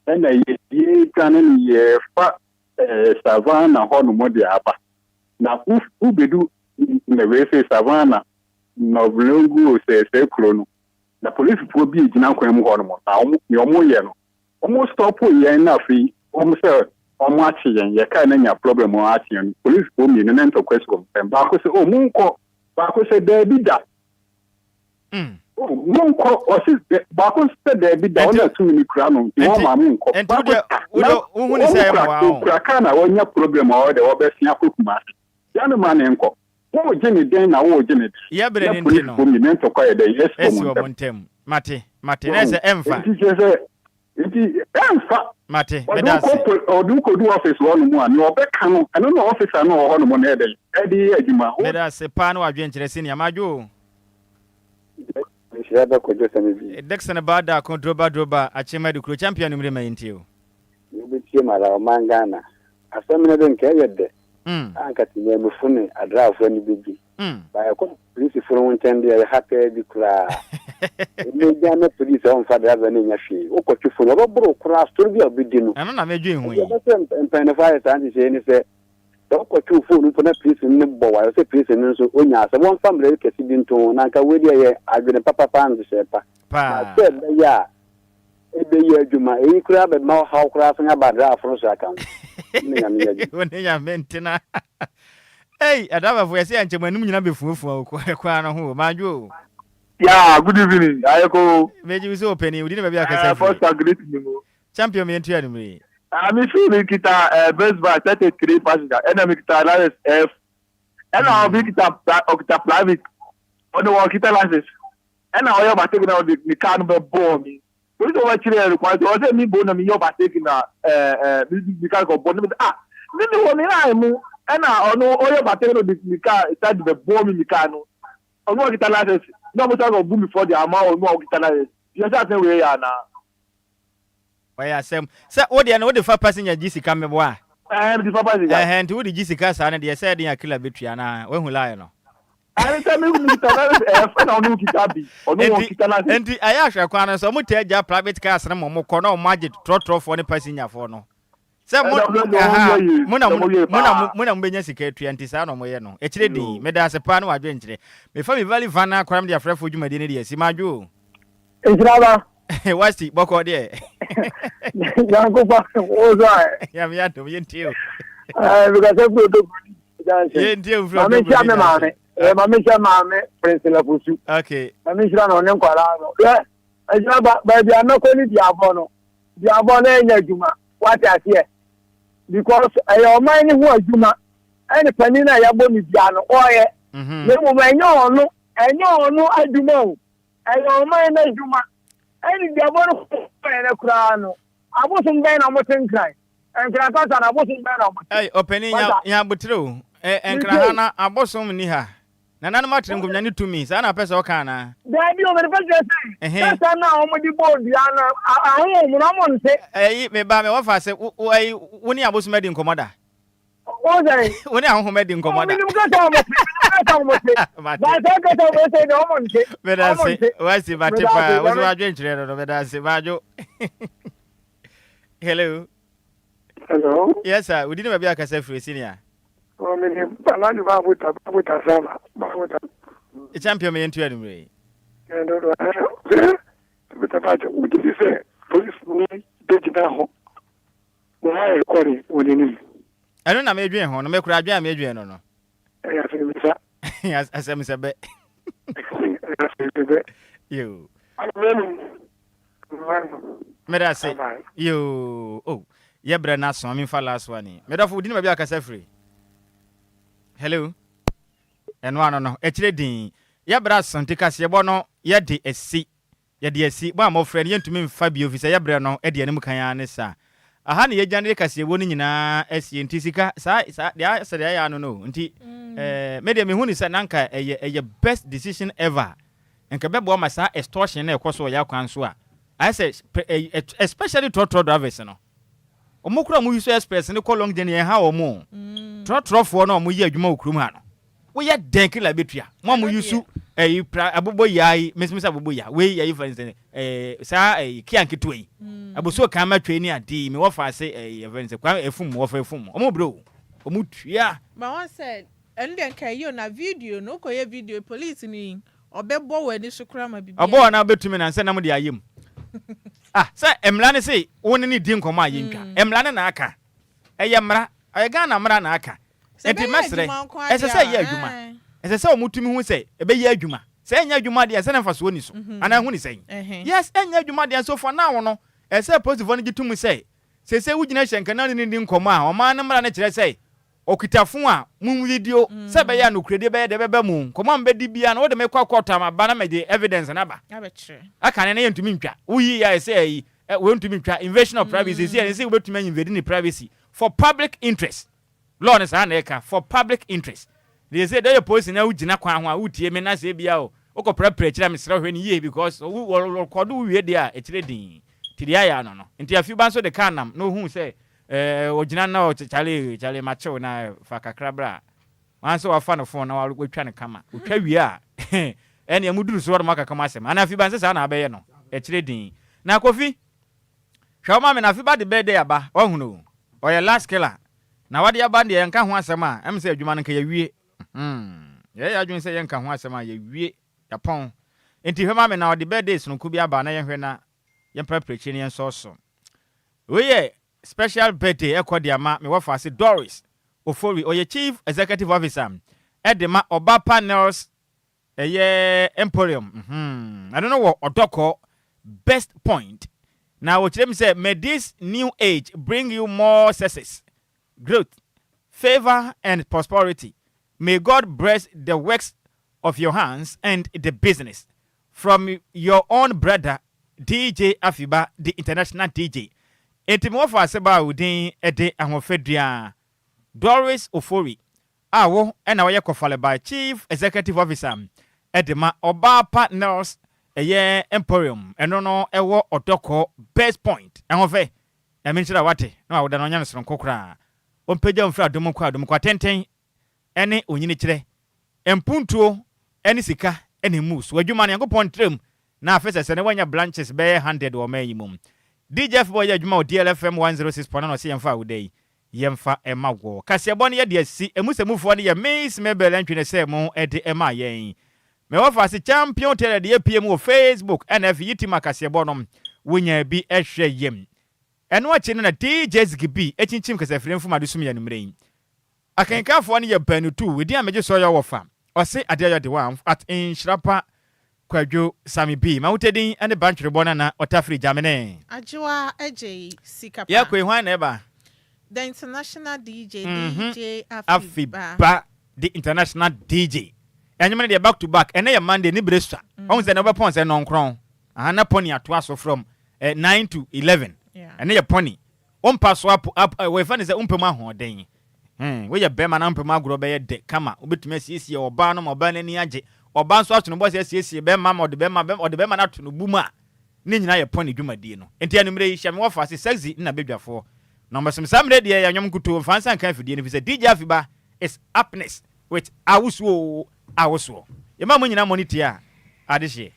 na ye kan ni ye fa savana ho no mo dia aba na ubedu na we say savana no blongu se krono na police for bi gina kwan mu ho no na omo ye no omo stop ye na fi omo say omo achi ye ka na nya problem o achi police for mi na ntokwa so ba ko say o mu nko ba ko say da bi da mu nko o si ba ko say da bi da ona tu mi kura no o ma mu nko ento de wo ni say ma wa kura kana wonya problem o de wo be sia kokuma ya no ma ne nko wo jeni den na wo jeni ya bre ni ntino ko mi nento kwa ye de yes ko montem mate na se emfa mate medase odu ko du office wonu mu ani obeka no eno no officer no ho no mo na ede adwuma ho medase pa na wadwe nkyere senior majo Nhyiraba Kwadwo Sammy Dexon Bada controba achema de kro champion numre mayintio Yubitie mara mangana asamina den kayede anka tinye mufune adrafo ni bigi ba ko police furu ntende ya happy bi kura me jana police on fa driver ni nyafi o ko tufu no bro kura story bi obidinu ana na medwe hu yi mpene fa ya anti se ni se o ko tufu no na police ni bo wa se police ni so onya se won family kesi bi nto na nka wedi ye adwene papa ndu se pa se be ya ebe ye adwuma e kura be ma ha kura so nya badra afro so aka wone ya mentina hey adaba fu yesi anche manum nyina befufu kwa no ho majo yeah good evening ayeko meji wiso openi udi na bia kasa first greet me champion me ntia ni ami sure kita best by 33 passenger enemy kita license F ena obi kita private ono wa kita license ena oyo ba take na the car no be bomb mi we do wa chire require o se mi bo na mi yo ba take na mi car go bomb mi ni woni na mu ena ono oyo ba take no the car start the bomb mi car no ono kita license no mo go boom before the amount ono kita license you just say we ya na why asem say o de na o de fa passenger GC ka me bo a the fa passenger nti o de GC ka sa na de say de akila betua na we hu lie no ani tell me we kita na ono kita bi ono kita na nti aya hwe kwa na so mo te ja private cars na mo ko na o maje trotro for ne passenger for no say mo mbenya sika etua nti sa no mo ye no e kire din me da sepa na wadwe nkire me fa me valley van na kwam de afrefo dwuma de ne de si majo Nhyiraba wasti boko de yanko pa oza ya me ato ye ntio because every Mame Prince Lapusu. Okay. Mamishra no Enquires. Yeah. Baby, I'm not going to Diabono. Diabono in Juma. What I hear. Because I am mine who are Juma. And the Penina Yaboni Diano. Oh, yeah. No, I know, I do know. I am mine as Juma. And Diabono and a crown. I wasn't been on what thing cry. And Kratas and I wasn't been on. Hey, opening Yabutru. And Krahana, I bosom Niha. Nana matrim go nyane to me. Sa na pese o kan na. There be o me pese say. That's now o mo di board ya na ahun mo na mo nse. Me ba me wo fa se wo ni abosuma di nkomoda. O dey. Wo ni ahun me di nkomoda. Me ka ta mo se. Ba ta ka ta mo se do mo nse. Me da se. Wa si ba te pa. Wo so adwen kire no me da se ba jo. Hello. Hello. Yes sir. We didn't be akase free senior. Oh, me balani babuta sama babuta. E champion me into anyway. Ndo buta baje udi se police ni dejina ho. Wa e kwori woni ni. Eno na me dwen ho no me kura dwen me dwen no no. Ya se mi sa. Yes, asem se be. Ya se be. You. Me da say. You. Oh. Ye bre na so me fa last one. Me da fo udi na be akasa free. Hello. And one no. Echire din. Ya bra santi kase ye bo no ye de esi. Ye de esi. Bo am friend ye ntumi mfa bi ofisa ye bre no e de anim kan ya ne sa. Aha ne ye jande kase ye bo no nyina esi enti sika sa dia se dia ya no no. Nti me de me hu ni sa nanka eye best decision ever. Enka bebo ma sa extortion na ekoso ya kwan so a. I say especially trotro drivers no. Omukura mu use express ne ko long journey ha o mu. Trotro no mu ye adwuma okrum ha no. Wo ye denki la betua. Mo mu use abobo yai mesmisa abobo ya. We ye for instance sa kianki toyi. Aboso kan ma twa ni adi me wo fa se event kwa efum wo fa efum. Omo bro. Omu tua. But one said and then can you na video no ko ye video police ni obebo we ni sukura ma bibia. Obo na betumi na nse na mo de ayem. Ah, say emlane say woni ni di nkoma ayentwa. Emlane na aka. Eye mra, eye Ghana mra na aka. Enti mesre. Ese say ye adwuma. Ese say omutumi hu say ebe ye adwuma. Say enya adwuma de ese na mfaso oni so. Ana hu ni say. Yes, enya adwuma de so for now no. Ese positive no gitum say. Say wugina hyenka na ni di nkoma a o ma na mra na kire say. Okitafo a mun video say be ya no krede be de beba mu. Nkoma mbe di bia na wo de me kwakota ma ba na me de evidence na ba. Abetire. Aka ne yentumi ntwa. Uyi ya say we ntumi ntwa invasion of privacy. Say we betumi invade in privacy for public interest. Law is an eka for public interest. They say that your police na ugina kwan ho a utie me na say bia o okopra kira me sra hwani ye because we kodu we dia e kire din ti dia ya no no nti afi ban so de kanam no hu say ogina na o chale macho na fa kakra bra wan so wafa no phone na wa twa ne kama otwa wi a ene amuduru so wada maka kama asem ana afi ban se na abaye no e kire din na kofi hwama me na afi ba de birthday aba ohun no oye last killer na wade ya bande yanka ho asema em se adwuma nka ya wie ye ya adwun se yanka ho asema ya wie ya pon enti hwema me na wade birthdays no ku bi aba na ye hwe na ye preparation ne so we special birthday ekodi ama me wafa se Doris Ofori oye chief executive officer edema oba panels Emporium I don't know what odoko best point now what them say may this new age bring you more success, growth, favor, and prosperity. May God bless the works of your hands and the business. From your own brother, DJ Afiba, the international DJ. Etimofa seba udin ede ahofedria. Doris Ofori. Awo ena waye kofale by Chief Executive Officer. Edema Oba Partners Emporium. Eno no ewo odoko best point. Ahofe. Na menchira wate. Na wawoda no nyane sono kokra. Ompeja mfra domo kwa tenten ene onyini kire empuntuo ene sika ene mus wadwuma ne yankopon trem na afese se ne wanya branches be 100 wo mayi mum DJF boy adwuma o DLFM 106.9 no se yemfa udai yemfa emawo kasebo ne ye de asi emusemufo ne ye miss mebel antwene se mo ede ema yen me wofa se champion tele de PM o Facebook NF yitima kasebo no wonya bi ehwe yem eno achi na DJ Zikibi echinchim kasafire mfuma dusum ya numre akenkanfo ne ye banu tu we dia meje so ya wo fam o se Adjoa de one at Nhyiraba Kwadwo Sammy B ma wutedin ene bantwere bona na otafri Germany Adjoa Agyei Sikapa ya kwe hwan na eba the international DJ DJ Afiba the international DJ enyemene de back to back ene ye Monday ni breswa on se na obepon se non kron ana pony ato aso from 9 to 11 ene ye pony on pass up we fan se umpem ahoden we ye bema na umpem agro be ye de kama obetumi asiesie oba no oba na ni age oba nso ato no bo asiesie bema ma ode bema na to no buma ni nyina ye pony dwumadie no enti anumre yi hyame wo fa se sexy na bedwafo no mesem samre de ya nyom kuto fansan kan fidie ni fi se DJ Afiba is happiness with awuso ye ma mo nyina monitor adehye